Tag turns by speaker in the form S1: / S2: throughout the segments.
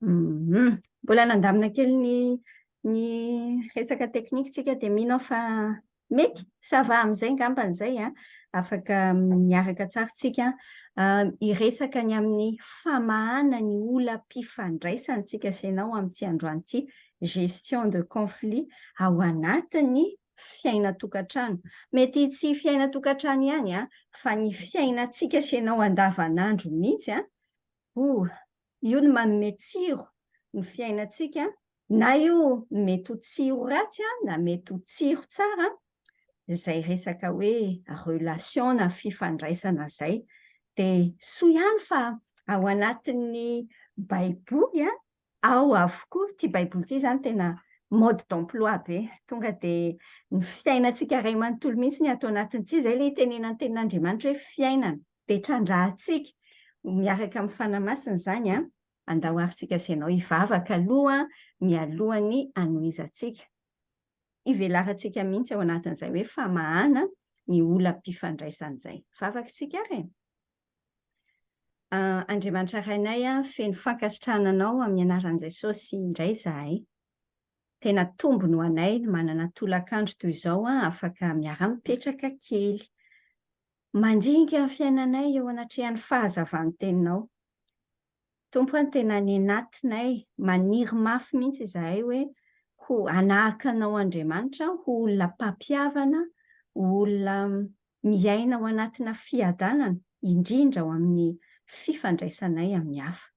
S1: Mbola nandamina kely ny resaka tekniksika dia mino fa mety sava amin'izay ngamban'izay afaka miaraka tsara tsika hiresaka ny amin'ny famahana ny olam-pifandraisantsika sy ianao amin'ity androany ity, gestion de conflit ao anatin'ny fiaina-tokantrano. Mety tsy fiaina-tokantrano ihany fa ny fiainantsika sy ianao andavanandro mihitsy io no manome tsiro ny fiainantsika, na io mety ho tsiro ratsy na mety ho tsiro tsara, izay resaka hoe relation na fifandraisana izay. Dia soa ihany fa ao anatin'ny baiboly ao avokoa, ity baiboly ity izany tena mode d'emploi be, tonga dia ny fiainantsika iray manontolo mihitsy ny atao anatin'ity, izay ilay tenenan'ny tenin'Andriamanitra hoe fiainana, dia trandrahantsika miaraka amin'ny fanamasina izany andahoarintsika sy ianao hivavaka aloha mialohan'ny hanohizantsika. Ivelarantsika mihitsy ao anatin'izay hoe famahana ny olam-pifandraisan'izay. Vavaka tsika ary. Andriamanitra rainay feno fankasitrahana anao amin'ny anaran'i Jesosy indray izahay. Tena tombony ho anay manana tolakandro toy izao afaka miara-mipetraka kely. Mandinika ny fiainanay eo anatrehan'ny fahazavan'ny teninao. Tompo tena ny anatinay, maniry mafy mihitsy izahay hoe ho anahaka anao Andriamanitra, ho olona mpampihavana, olona miaina ao anatina fiadanana, indrindra ao amin'ny fifandraisanay amin'ny hafa.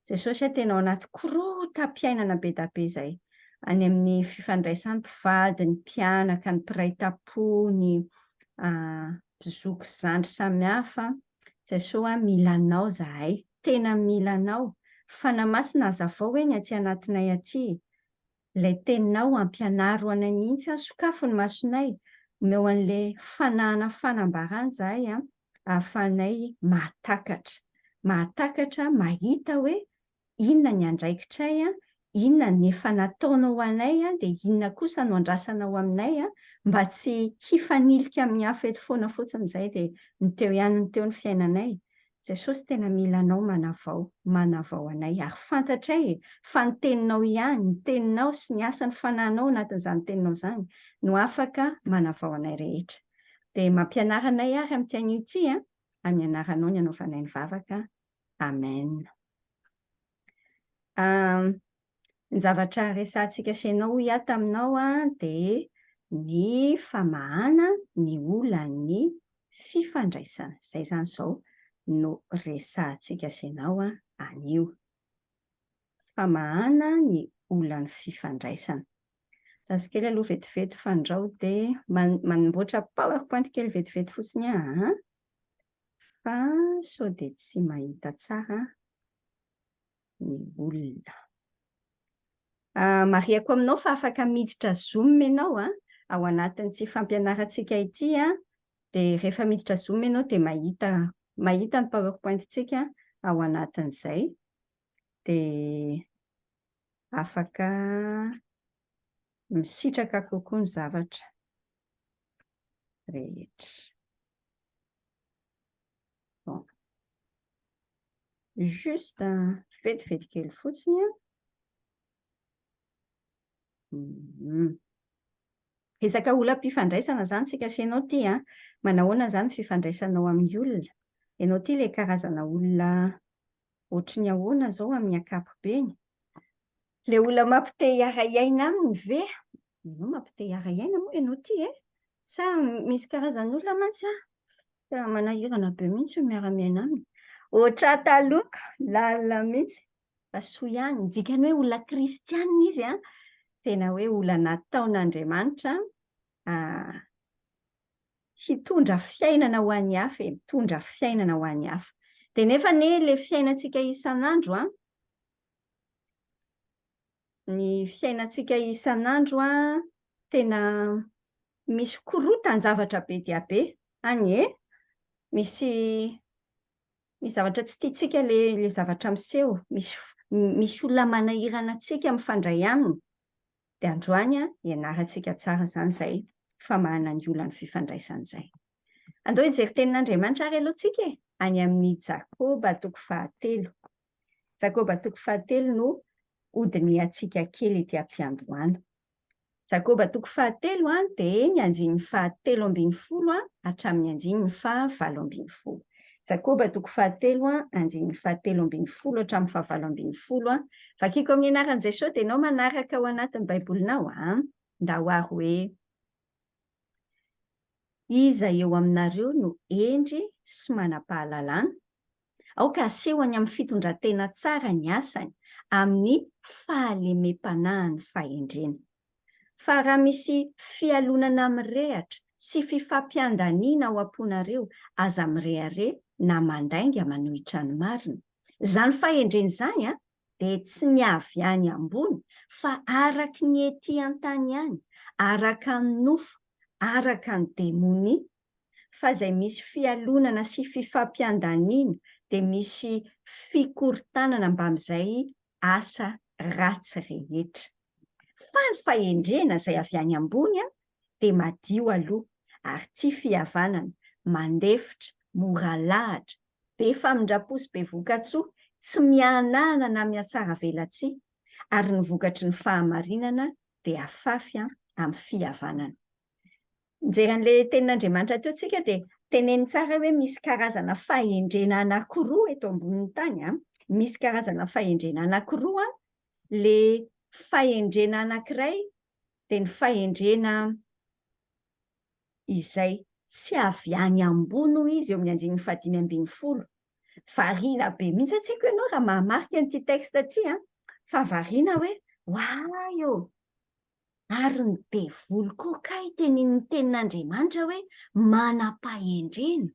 S1: Jesosy tena ao anaty korotam-piainana be da be izay. Any amin'ny fifandraisan'ny mpivady, ny mpianaka, ny mpiray tam-po, ny mpizoky zandry samihafa. Jesosy mila anao izahay, tena mila anao. Fanamasina hazavao hoe ny aty anatinay aty. Ilay teninao ampianaro anay mihitsy, sokafo ny masonay, omeo an'ilay fanahana fanambarana izahay ahafahanay mahatakatra. Mahatakatra, mahita hoe inona ny andraikitray, inona ny efa nataonao anay dia inona kosa no andrasanao aminay mba tsy hifanilika amin'ny hafa eto foana fotsiny izay dia ny teo ihany ny teo ny fiainanay. Jesosy tena mila anao manavao anay ary fantatray fa ny teninao ihany, ny teninao sy ny asan'ny fanahinao anatin'izany teninao izany no afaka manavao anay rehetra. Dia mampianara anay ary amin'ity anio ity amin'ny anaranao ny anaovanay ny vavaka. Amen. Ny zavatra resantsika sy ianao taminao dia ny famahana ny olan'ny fifandraisana. Izay izany izao no resantsika sy ianao anio. Famahana ny olan'ny fifandraisana. Raha kely aloha vetivety fandrao dia manamboatra PowerPoint kely vetivety fotsiny fa sao dia tsy mahita tsara ny olona. Mariako aminao fa afaka miditra Zoom ianao ao anatin'ity fampianarantsika ity dia rehefa miditra Zoom ianao dia mahita ny PowerPoint-tsika ao anatin'izay. Dia afaka misitraka kokoa ny zavatra rehetra. Bon. Juste vetivety kely fotsiny resaka olam-pifandraisana izany tsika sy ianao ity manahoana izany fifandraisanao amin'ny olona. Ianao ity ilay karazana olona ohatry ny ahoana izao amin'ny ankapobeny. Ilay olona mampite hiara-iaina aminy ve? Ianao mampite hiara-iaina moa ianao ity sa misy karazana olona mantsy tena manahirana be mihitsy ho miara-miaina aminy. Ohatra taloha lalina mihitsy fa soa ihany. Dikany hoe olona kristianina izy tena hoe olona nataon'Andriamanitra hitondra fiainana ho an'ny hafa, mitondra fiainana ho an'ny hafa. Dia nefa ilay fiainantsika isan'andro ny fiainantsika isan'andro tena misy korotan-javatra be dia be. Misy zavatra tsy tiantsika ilay zavatra miseho. Misy olona manahirana antsika mifandray aminy. Dia androany ianarantsika tsara izany izay famahana ny olan'ny fifandraisan'izay. Andao hijery tenin'Andriamanitra ary aloha tsika any amin'ny Jakoba 3:. Jakoba toko fahatelo no odiny atsika kely ety am-piandohana. Jakoba toko fahatelo dia ny andininy fahatelo ambin'ny folo hatramin'ny andininy fahavalo ambin'ny folo. Jakoba toko fahatelo andininy fahatelo ambin'ny folo hatramin'ny fahavalo ambin'ny folo. Vakiako amin'ny anaran'i Jesosy dia ianao manaraka ao anatin'ny baibolinao nda ho ary hoe iza eo aminareo no endry sy manam-pahalalana, aoka asehony amin'ny fitondran-tena tsara ny asany amin'ny fahalemem-panahy ny fahendrena. Fa raha misy fialonana mirehatra sy fifampiandaniana ao am-ponareo, aza mirehare na mandainga manohitra ny marina. Izany fahendrena izany dia tsy ny avy any ambony, fa araka ny ety an-tany ihany, araka ny nofo, araka ny demonia. Fa izay misy fialonana sy fifampiandaniana dia misy fikorontanana mba amin'izay asa ratsy rehetra. Fa ny fahendrena izay avy any ambony dia madio aloha ary tsy fihavanana, mandefitra, mora lahatra, be famindrapo sy be voka-tsoa, tsy mianana na mihatsara velatsia, ary ny vokatry ny fahamarinana dia afafy amin'ny fihavanana. Mijery tenin'Andriamanitra teo tsika dia teneny tsara hoe misy karazana fahendrena anankiroa eto ambonin'ny tany. Misy karazana fahendrena anankiroa. Le fahendrena anankiray dia ny fahendrena izay tsy avy any ambony izy eo amin'ny andininy fahadimy ambin'ny folo. Variana be mihitsy atsika ianao raha mahamarika an'ity texte ity. Fa variana hoe wow! Ary ny devoly koa kay tenin'ny tenin'Andriamanitra hoe manam-pahendrena.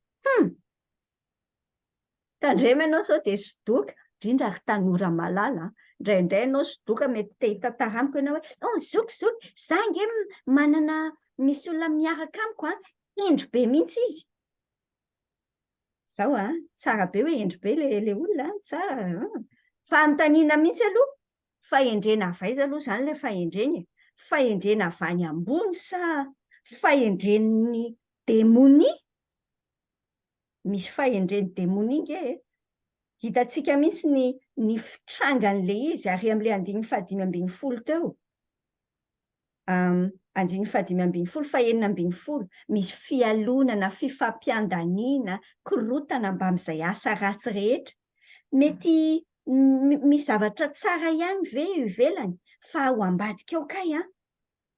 S1: Tandrema ianao sao dia sodoka, indrindra ary tanora malala. Indraindray ianao sodoka mety te hitantara amiko ianao hoe zoky, za nge manana misy olona miaraka amiko, hendry be mihitsy izy. Zao tsara be hoe hendry be le olona, tsara. Fa anontaniana mihitsy aloha, fahendrena avy aiza aloha izany ilay fahendrena? Fahendrena avy any ambony sa fahendren'ny demonia? Misy fahendren'ny demonia nge. Hitantsika mihitsy ny fitrangan'le izy ary amin'ilay andininy fahadimy ambin'ny folo teo. Andininy fahadimy ambin'ny folo, fahaenina ambin'ny folo. Misy fialonana, fifampiandaniana, korotana mba amin'izay asa ratsy rehetra. Mety misy zavatra tsara ihany ve ivelany, fa ao ambadika ao kay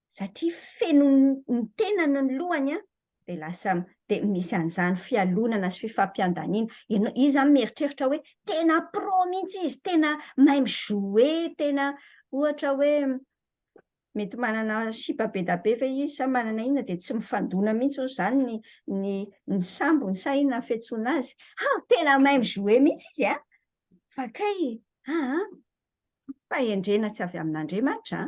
S1: satria feno ny tenany ny lohany dia lasa dia misy an'izany fialonana sy fifampiandaniana. Izy izany mieritreritra hoe tena pro mihitsy izy, tena mahay mijoue, tena ohatra hoe mety manana sipa be da be ve izy sa manana inona dia tsy mifandona mihitsy izany ny sambony sa inona fiantsoana azy. Tena mahay mijoue mihitsy izy fa kay fahendrena tsy avy amin'Andriamanitra,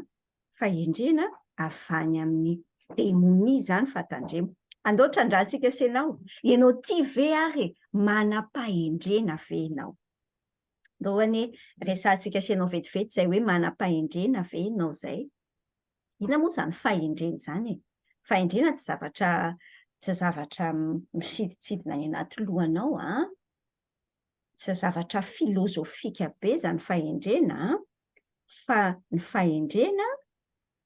S1: fahendrena avy amin'ny demonia izany fatandrema. Andao trandrahantsika senao, ianao tia ve ary manam-pahendrena ve ianao? Andao any resahantsika senao vetivety izay hoe manam-pahendrena ve ianao izay? Inona moa izany fahendrena izany? Fahendrena tsy zavatra misiditsidina any anaty lohanao, tsy zavatra filozofika be izany fahendrena, fa ny fahendrena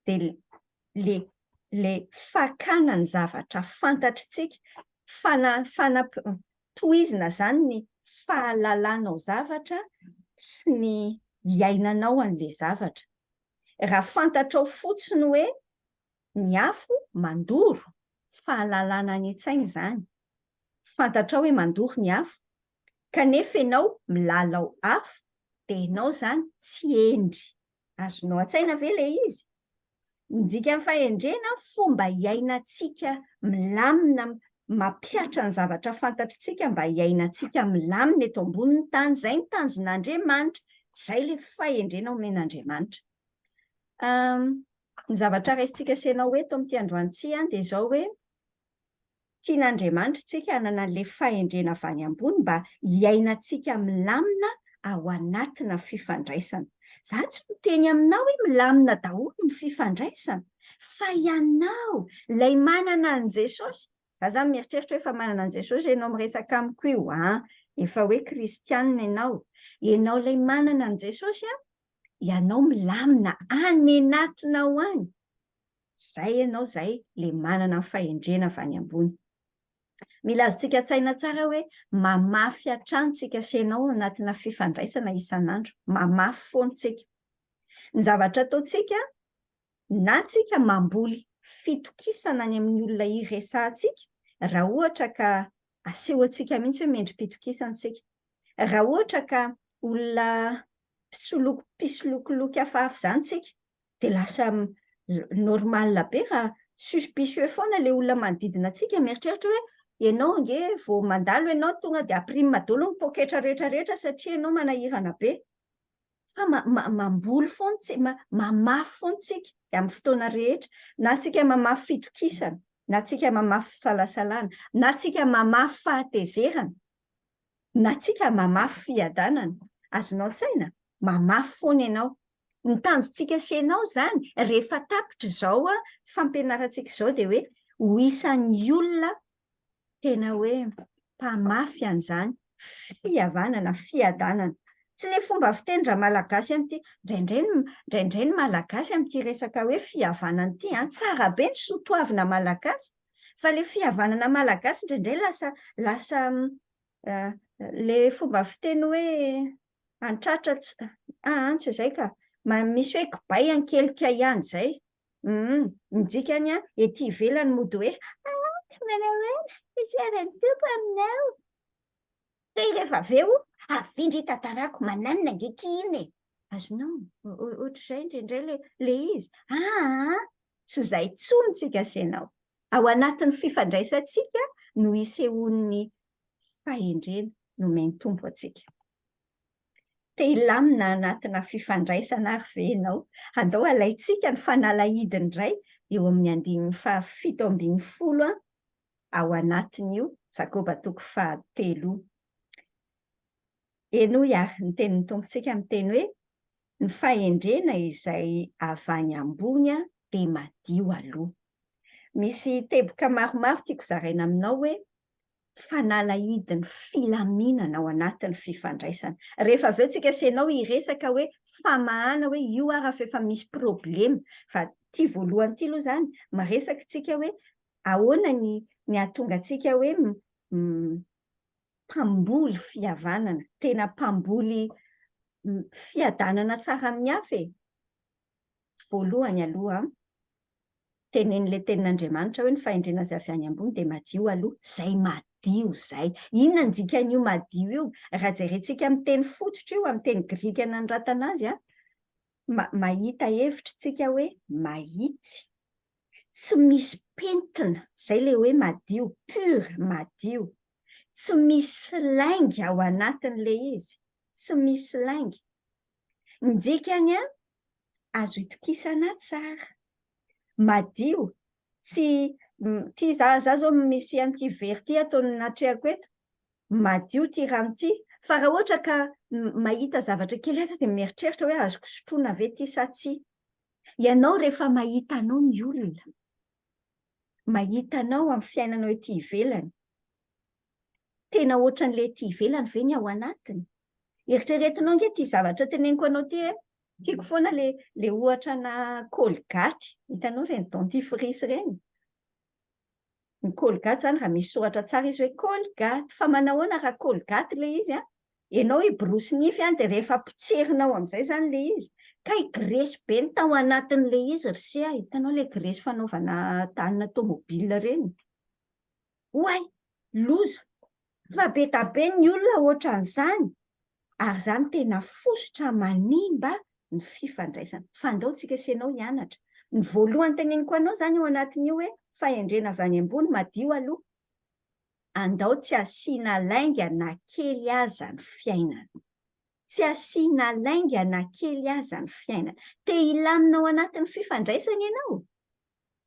S1: dia le fakana ny zavatra fantatritsika, tohizina izany ny fahalalanao zavatra sy ny iainanao an'ilay zavatra. Raha fantatrao fotsiny hoe ny afo mandoro, fahalalana any an-tsaina izany. Fantatrao hoe mandoro ny afo, kanefa ianao milalao afo, dia ianao izany tsy hendry. Azonao an-tsaina ve ilay izy? Midika amin'ny fahendrena, fomba iainantsika milamina, mampiatra ny zavatra fantatritsika mba iainantsika milamina eto ambonin'ny tany. Izay ny tanjon'Andriamanitra, izay ilay fahendrena omen'Andriamanitra. Ny zavatra raisintsika senao eto amin'ity androantsy dia izao hoe tian'Andriamanitra tsika hanana an'ilay fahendrena avy any ambony mba iainantsika milamina ao anatina fifandraisana. Za tsy miteny aminao hoe milamina daholo ny fifandraisana, fa ianao ilay manana an' Jesosy Za zany mieritreritra hoe efa manana an' Jesosy ianao miresaka amiko io, efa hoe kristianina ianao ilay manana an' Jesosy ianao milamina any anatinao any. Zay ianao zay le manana fahendrena avy any ambony. Mila azontsika tsaina tsara hoe mamafy hatrany tsika sy ianao anatina fifandraisana isan'andro, mamafy foantsika. Ny zavatra ataontsika na tsika mamboly fitokisana any amin'ny olona iresahantsika, raha ohatra ka aseho antsika mihitsy hoe mendrim-pitokisana tsika. Raha ohatra ka olona mpisolokoloky hafahafa zany tsika, dia lasa normal be raha suspicieux foana le olona manodidina antsika mieritreritra hoe ianao ange vao mandalo ianao tonga dia aprimy daholo ny poketra rehetrarehetra satria ianao manahirana be. Fa mamboly foana, mamafy foana tsika amin'ny fotoana rehetra, na tsika mamafy fitokisana, na tsika mamafy fisalasalana, na tsika mamafy fahatezerana, na tsika mamafy fiadanana. Azonao tsaina, mamafy foana ianao. Ny tanjontsika sy ianao zany rehefa tapitra izao fampianarantsika izao dia hoe ho isan'ny olona tena hoe mpamafy an'izany fihavanana, fiadanana. Tsy ilay fomba fitendra malagasy amin'ity, indraindray ny malagasy amin'ity resaka hoe fihavanana ity, tsara be ny soatoavina malagasy, fa ilay fihavanana malagasy indraindray lasa le fomba fiteny hoe antratra tsy izay ka, misy hoe kibay ankelika ihany izay. Midikany ety ivelany mody hoe fisaran'ny tompo aminao. Dia rehefa avy eo avindra tantarako mananina ngeky iny e. Azonao ohatr'izay indraindray le izy. Tsy izay tsony tsika sy ianao. Ao anatin'ny fifandraisantsika no isehoan'ny fahendrena nomeny tompo antsika. Te hilamina anatina fifandraisana ary ve ianao? Andao alaitsika ny fanalahidiny indray eo amin'ny 7:10 ao anatin'io Jakoba 3:3. Eno ary ny tenin'ny tompontsika miteny hoe ny fahendrena izay avy any ambony dia madio aloha. Misy teboka maromaro tiako zaraina aminao hoe fanalahidiny filaminana ao anatin'ny fifandraisana. Rehefa avy eo tsika sy ianao hiresaka hoe famahana hoe io ary efa misy problema, fa ity voalohany ity aloha zany miresaka tsika hoe ahoana ny ahatonga antsika hoe mpamboly fihavanana, tena mpamboly fiadanana tsara amin'ny hafa e. Voalohany aloha tenenin'ilay tenin'Andriamanitra hoe ny fahendrena izay avy any ambony dia madio aloha, zay madio zay. Inona ny dikan'io madio io? Raha jerentsika amin'ny teny fototra io, amin'ny teny grika nanoratana azy, mahita hevitra tsika hoe mahitsy, tsy misy pentina, zay le hoe madio, pur, madio. Tsy misy lainga ao anatin'ilay izy, tsy misy lainga. Ny dikany azo itokisana tsara, madio, tsy ty za zao misy an'ity very ity ataony natrehako eto, madio ty rano ity, fa raha ohatra ka mahita zavatra kely eto dia mieritreritra hoe azoko sotroina ve ty sa tsia. Ianao rehefa mahita anao ny olona, mahita anao amin'ny fiainanao ety ivelany, tena ohatran'ilay ety ivelany ve ny ao anatiny? Eritreretinao nge ty zavatra teneniko anao ty tiako foana le ohatra na Colgate, hitanao ireny dentifrice ireny. Ny Colgate zany raha misy soratra tsara izy hoe Colgate, fa manahoana raha Colgate le izy ianao hiborosy nify dia rehefa potserinao amin'izay zany le izy, ka higiresy be ny tao anatin'le izy ry hitanao le giresy fanaovana tanina tômôbila ireny. Oay, loza, fa be da be ny olona ohatran'izany, ary zany tena fosotra manimba ny fifandraisana. Fa andao tsika sy ianao hianatra. Ny voalohany teneniko anao zany ao anatin'io hoe fahendrena avy any ambony madio aloha. Andao tsy asiana lainga na kely aza ny fiainana. Tsy asiana lainga na kely aza ny fiainana. Te hilamina ao anatin'ny fifandraisana ianao?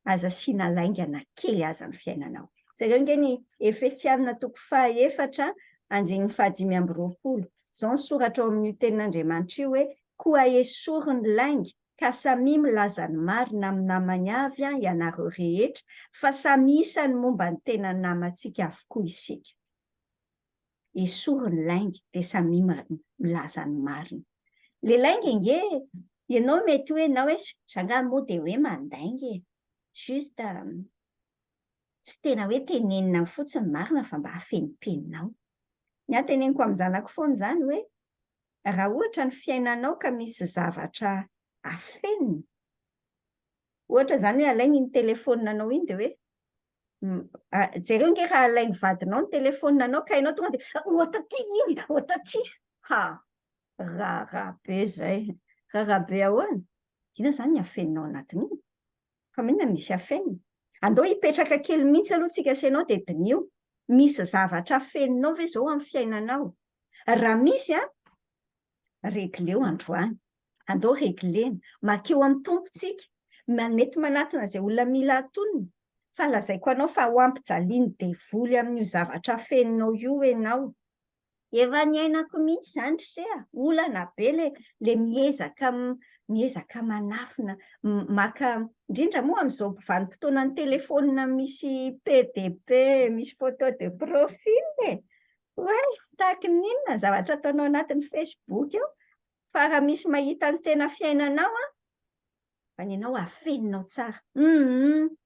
S1: Aza asiana lainga na kely aza ny fiainanao. Zareo nge ny Efesianina 4:5-20. Zao ny soratra ao amin'io tenin'Andriamanitra io hoe koa esoriny lainga ka samy milaza ny marina amin'ny namany avy ianareo rehetra, fa samy isany momba ny tena namantsika avokoa isika. Esory ny laingy dia samy milaza ny marina. Le laingy nge, ianao mety hoe na hoe zangany moa dia hoe mandaingy juste tsy tena hoe tenenina fotsiny marina fa mba hafenipeninao. Ny ahy teneniko amin'ny zanako foana izany hoe raha ohatra ny fiainanao ka misy zavatra afenina, ohatra izany hoe alainy ny telefoninanao iny dia hoe jereo nge raha alainy vadinao ny telefoninanao ka ianao tonga dia ohatraty iny, ohatraty. Rara be izay. Rara be ahoana? Ina izany afeninao anatin'iny? Fa minona misy afenina? Andao hipetraka kely mihitsy aloha tsika sy ianao dia dinio. Misy zavatra afeninao ve izao amin'ny fiainanao? Raha misy regleo androany. Andao reglena. Makeo amin'ny tompontsika. Mety manatona izay olona mila antonony. Fa lazaiko anao fa ho ampijaliany devoly amin'io zavatra afeninao io ianao. Efa niainako mihitsy izany se olana be le miezaka manafina, maka indrindra moa amin'izao vanim-potoana ny telefonina misy PDP, misy photo de profil. Tahaka ninona zavatra ataonao anatin'ny Facebook eo, fa raha misy mahita ny tena fiainanao fa ny ianao afeninao tsara.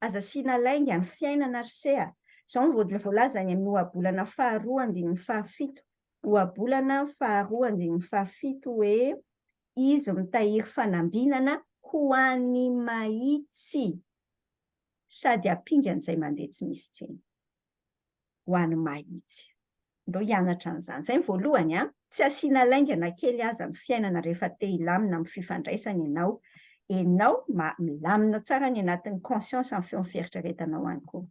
S1: Aza asiana lainga ny fiainana se izao ny voalaza any amin'ny ohabolana 2:17. Ohabolana 2:17 hoe izy mitahiry fanambinana ho an'ny mahitsy sady hampingana izay mandeha tsy misy tsiny. Ho an'ny mahitsy. Andao hianatra an'izany. Izay ny voalohany tsy asiana laingana kely aza ny fiainana rehefa te hilamina amin'ny fifandraisana ianao. Ianao milamina tsara ny anatin'ny conscience amin'ny feo fieritreretanao any koa.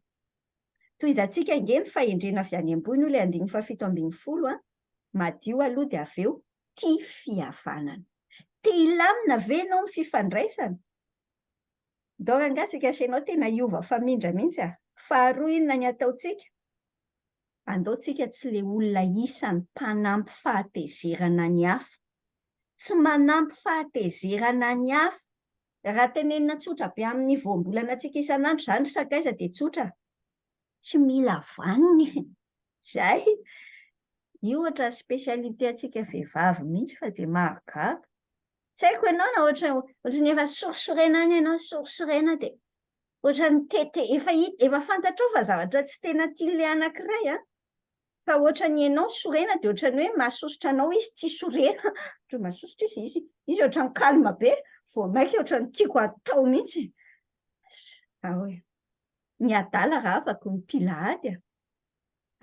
S1: Toy izantsika nge ny fahendrena avy any ambony io ilay 7:10 madio aloha dia avy eo tia fihavanana. Te hilamina ve ianao amin'ny fifandraisana? Ndao rangatsika sy ianao tena hiova famindra mihitsy Faharoa inona ny ataontsika? Andaontsika tsy le olona isan'ny mpanampy fahatezerana ny hafa. Tsy manampy fahatezerana ny hafa. Raha tenenina tsotra be amin'ny voambolana antsika isan'andro izany sakaiza dia tsotra. Tsy mila vaniny. Izay. Io ohatra spesialite antsika vehivavy mihitsy fa dia mahagaga. Tsy haiko ianao na ohatra ny efa sorisorena any ianao, sorisorena dia ohatra ny tete, efa fantatrao fa zavatra tsy tena tian'ilay anankiray fa ohatra ny ianao sorena dia ohatra ny hoe mahasosotra anao izy tsy sorena. Ohatra mahasosotra izy ohatra ny kalma be, vao maika ohatra ny tiako atao mihitsy. Ny adala raha afaka ny pilahady.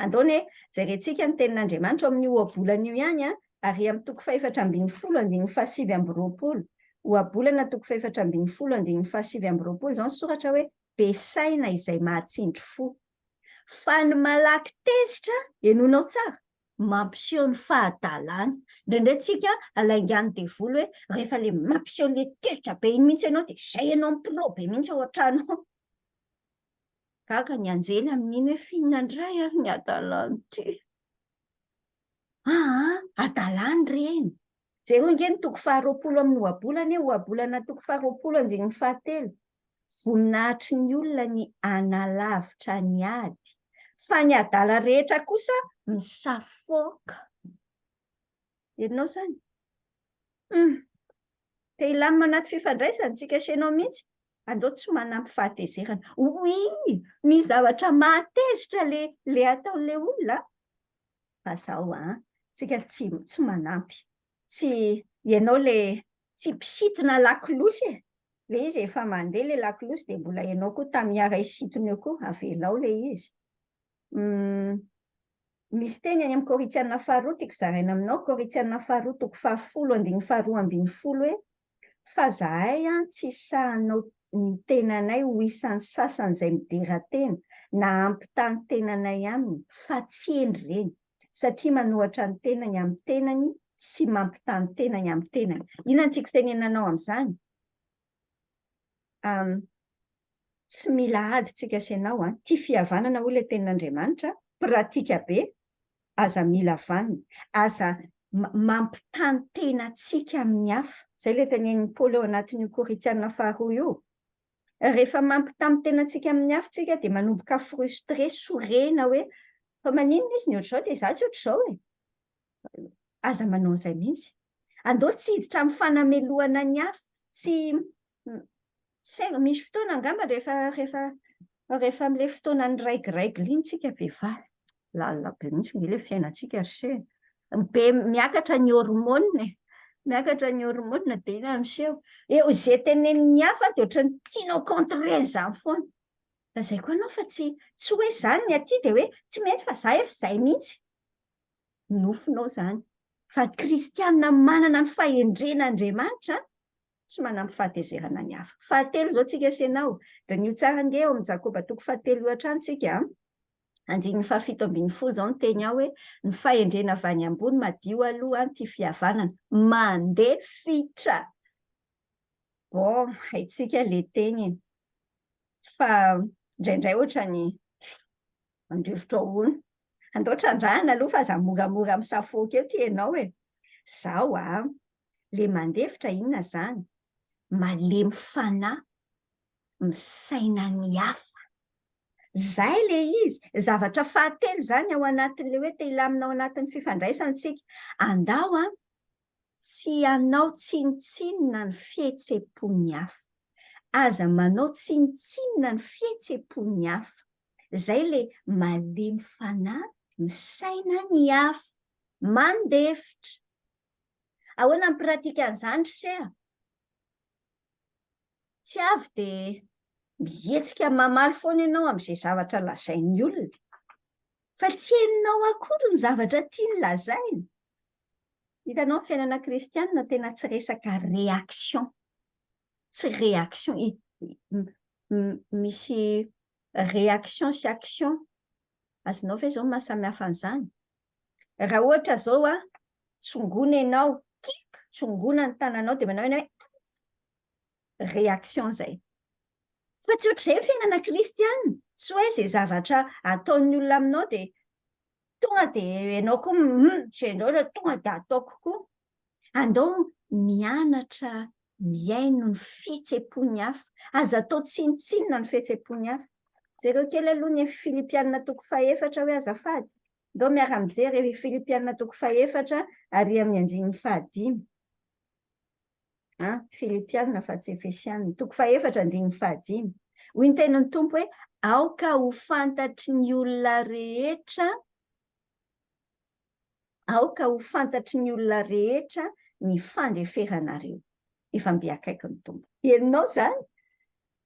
S1: Andaony jerentsika ny tenin'Andriamanitra amin'ny ohabolana io ihany ary amin'ny 4:10-7:20. Ohabolana 4:10-7:20 izao ny soratra hoe be saina izay mahatsindry fo. Fa ny malaky tezitra ianonao tsara mampiseho ny fahadalana. Indraindray tsika alaingany devoly hoe rehefa le mampiseho le tezitra be iny mihitsy ianao dia izay ianao mipro be mihitsy ao an-trano. Gaga ny anjely amin'iny hoe fihinandray ary ny adalany ty. Adalany reny. Jereo nge ny 20 amin'ny ohabolana, ohabolana 20:17. Voninahitry ny olona ny analavitra ny ady, fa ny adala rehetra kosa misafoka. Ianao izany? Te hilamina anaty fifandraisana tsika sy ianao mihitsy. Andao tsy manampy fahatezerana. Misy zavatra mahatezitra le ataon'ilay olona. Fa izao tsika tsy manampy. Tsy ianao tsy mpisintona lakilosy. Le izy efa mandeha le lakilosy dia mbola ianao koa tamiara isintona eo koa avelao le izy. Misy teny any amin'ny Korinthiana 2 tiako zaraina aminao, Korinthiana 2:10-12 hoe fa zahay tsy sahanao ny tenanay ho isan'ny sasany izay midera-tena na ampitany tenanay aminy fa tsy endry ireny satria manohatra ny tenany amin'ny tenany sy mampitany tenany amin'ny tenany. Inona no tiako tenenanao amin'izany? Tsy mila ady tsika sy ianao tia fihavanana hoy ilay tenin'Andriamanitra, pratika be, aza mila vanina, aza mampitany tenantsika amin'ny hafa Zay le tenen'ny Paoly ao anatin'io Korinthiana faharoa io. Rehefa mampitamy tenantsika amin'ny hafintsika dia manomboka frustre, sorena hoe fa maninona izy ny ohatr'izao dia izaho tsy ohatr'izao e. Aza manao an'izay mihitsy. Andao tsy hiditra amin'ny fanameloana ny hafa, tsy misy fotoana angamba rehefa amin'ilay fotoana ny raigraigle iny tsika vehivavy. Lalina be mihitsy ilay fiainantsika ry be miakatra ny hormone. Miakatra ny hormone dia iny miseho. Eo izay tenenin'ny hafa dia ohatran'ny tianao contre izany foana. Fa izay koa ianao fa tsy hoe izany ny aty dia hoe tsy mety fa izaho efa izay mihitsy. Nofinao izany. Fa kristianina manana ny fahendren'Andriamanitra tsy manana fahatezerana ny hafa. Fahatelo izao tsika asianao. Dia ny tsara ange ao amin'ny Jakoba 4:7 tsika. 7:10 izao ny teny ao hoe ny fahendrena avy any ambony madio aloha ty fihavanana mandefitra. Haitsika le teny fa indraindray ohatra ny andrivotra hono. Andao trandrahana aloha fa aza moramora misafoka eo ty ianao e. Zao le mandefitra inona zany? Malemy fanahy, misaina ny hafa. Zay le izy, zavatra fahatelo zany ao anatin'le hoe te hilamina ao anatin'ny fifandraisantsika. Andao tsy anao tsinitsinina ny fihetseham-pon'ny hafa. Aza manao tsinitsinina ny fihetseham-pon'ny hafa. Zay le malemy fanahy, misaina ny hafa, mandefitra. Ahoana ny pratika an'izany se? Tsy avy dia mihetsika mamaly foana ianao amin'izay zavatra lazain'ny olona. Fa tsy hainao akory ny zavatra tiany lazaina. Hitanao ny fiainana kristianina tena tsy resaka réaction. Tsy réaction. Misy réaction sy action. Azonao ve izao mahasamihafa an'izany? Raha ohatra izao tsongona ianao, tsongona ny tananao dia manao hoe réaction zay. Fa tsy ohatr'izay ny fiainana kristianina. Tsy hoe izay zavatra ataon'ny olona aminao dia tonga dia ianao koa tonga dia ataoko koa. Andao mianatra miaino ny fihetseham-pon'ny hafa. Aza atao tsinitsinina ny fihetseham-pon'ny hafa. Jereo kely aloha ny Filipianina 4:4 hoe azafady. Andao miara-mijery Filipianina 4:4 ary amin'ny 5:5. Filipianina fa tsy Efesianina 4:4-5. Hoy ny tenin'ny Tompo hoe aoka ho fantatry ny olona rehetra. Aoka ho fantatry ny olona rehetra ny fandeferanareo. Efa mbiakaiky ny Tompo. Ianao izany?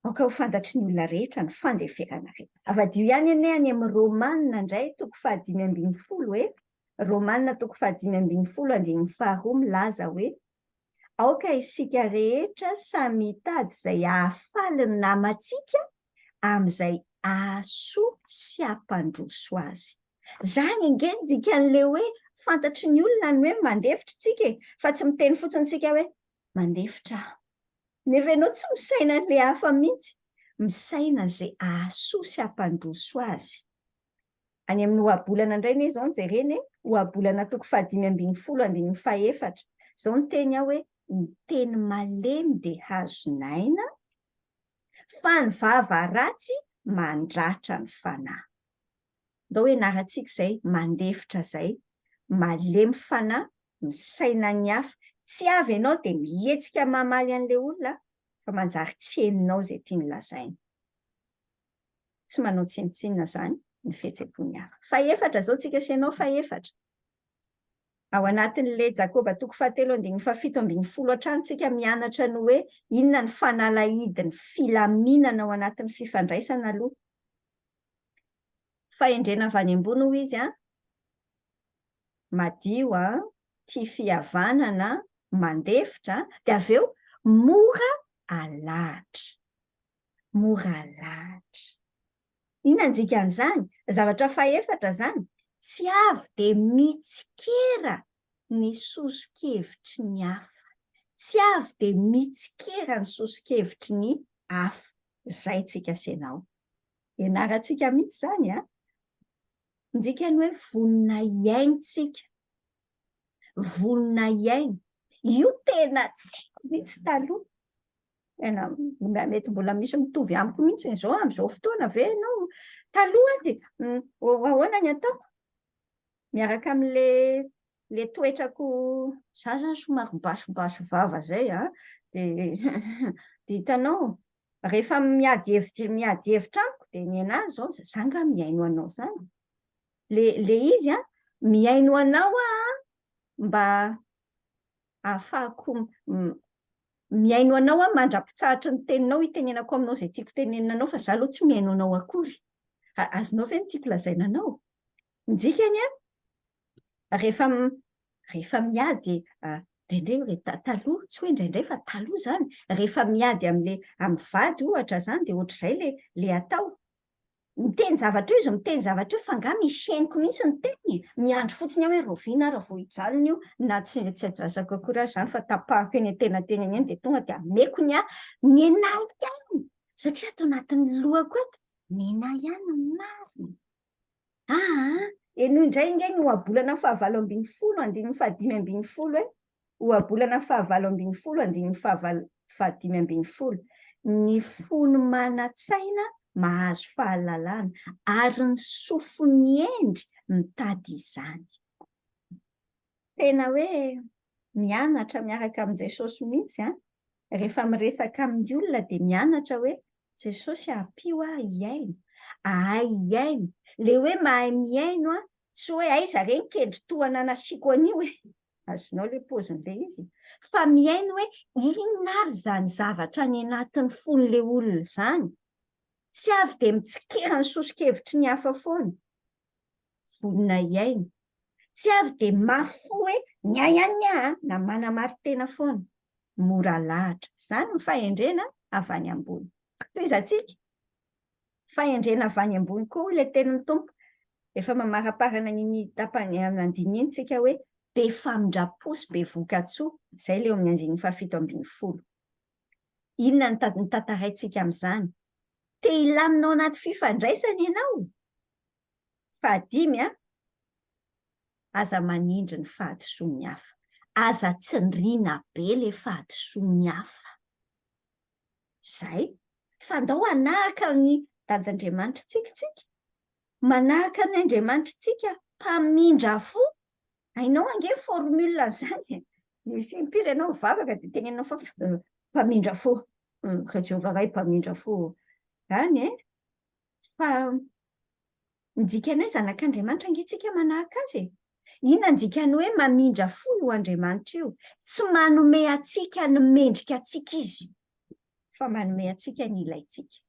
S1: Aoka ho fantatry ny olona rehetra ny fandeferanareo. Avadio ihany anie any amin'ny Romanina indray 5:12 hoe Romanina 5:12 faharoa milaza hoe aoka isika rehetra samy hitady izay hahafaly ny namantsika amin'izay ahasoa sy hampandroso azy. Zany angeny dikan'le hoe fantatry ny olona ny hoe mandefitra tsika fa tsy miteny fotsiny tsika hoe mandefitra. Nefa ianao tsy misaina an'ilay hafa mihitsy, misaina izay ahasoa sy hampandroso azy. Any amin'ny ohabolana indray ne izao jereny ohabolana 5:12-5. Izao ny teny ao hoe ny teny malemy dia hazonaina, fa ny vava ratsy mandratra ny fanahy. Ndao hoe narantsika izay mandefitra izay, malemy fanahy, misaina ny hafa. Tsy avy ianao dia mihetsika mamaly an'ilay olona fa manjary tsy heninao izay tiany lazaina. Tsy manao tsinitsinina izany ny fihetseham-pon'ny hafa. 4 izao tsika asianao 4. Ao anatin'ilay Jakoba 4:7-7 hatrany tsika mianatra ny hoe inona ny fanalahidin'ny filaminana ao anatin'ny fifandraisana aloha. Fahendrena avy any ambony hoy izy madio tia fihavanana, mandefitra, dia avy eo mora alahatra. Mora alahatra. Inona ny dikan'izany? Zavatra 4 zany. Tsy avy dia mitsikera ny sosokevitry ny hafa. Tsy avy dia mitsikera ny sosokevitry ny hafa. Zay tsika asianao. Ianarantsika mihitsy izany Indikany hoe vonona iaintsika. Vonona iaina. io tena tsiko mihitsy taloha. Tena mety mbola misy mitovy amiko mihitsy izao amin'izao fotoana ve ianao taloha dia ahoana ny ataoko miaraka amin'le toetrako za zany somary basobaso vava zay dia dia hitanao rehefa miady hevitra amiko dia ny anazy zao za nga miaino anao zany. Le izy miaino anao mba ahafahako miaino anao mandrapitsahatra ny teninao hitenenako aminao zay tiako tenenina anao fa za aloha tsy miaino anao akory. Azonao ve ny tiako lazaina anao? Midikany rehefa miady indraindray taloha tsy hoe indraindray fa taloha zany rehefa miady amin'ny vady ohatra zany dia ohatr'izay le atao. Miteny zavatra io izy miteny zavatra io fa nga misy henoko mihitsy ny teny. Miandry fotsiny hoe roviana raha vao hijalona io na tsy adrasako akory zany fa tapahako eny an-tenantenany eny dia tonga dia ameko ny enahy ihany satria ato anatin'ny lohako eto ny enahy ihany aminazy. Eno indray ingeny ohabolana 7 andininy 5 ohabolana 7 andininy 5 ny fony mana-tsaina mahazo fahalalana ary ny sofiny endry mitady izany. Tena hoe mianatra miaraka amin'ny Jesosy mihitsy rehefa miresaka amin'ny olona dia mianatra hoe Jesosy ampio hiaino, ahay hiaino. Le hoe mahay miaino tsy hoe aiza reny kendry toana nasiako anio hoe azonao le pozin'le izy fa miaino hoe inona ary zany zavatra ny anatin'ny fon'le olona zany. Tsy avy dia mitsikera ny sosokevitry ny hafa foana. Vonona hiaino. Tsy avy dia mafy hoe ny ihany na mana-maritena foana. Mora lahatra. Zany ny fahendrena avy any ambony. Toy izantsika. Fahendrena avy any ambony koa ilay tenin'ny Tompo. Efa mamaraparana ny tapany andiny iny tsika hoe be famindrapo sy be voka-tsoa. Izay ilay amin'ny andiny 7:10. Inona ny tantaraintsika amin'izany? Te hilaminao anaty fifandraisana ianao. 5 aza manindry ny fahadisoa ny hafa. Aza tsindriana be le fahadisoa ny hafa. Zay. Fa ndao hanahaka ny dadandriamanitra tsika. Manahaka ny Andriamanitra tsika mpamindra fo. Hainao ange formule zany. Impiry ianao mivavaka dia tenenao fa mpamindra fo. Ka Jehovah iray mpamindra fo. Zany fa midikany hoe zanak'Andriamanitra ange-tsika manahaka azy. Inona ny dikany hoe mamindra fo io Andriamanitra io? Tsy manome atsika ny mendrika atsika izy, fa manome atsika ny ilaitsika.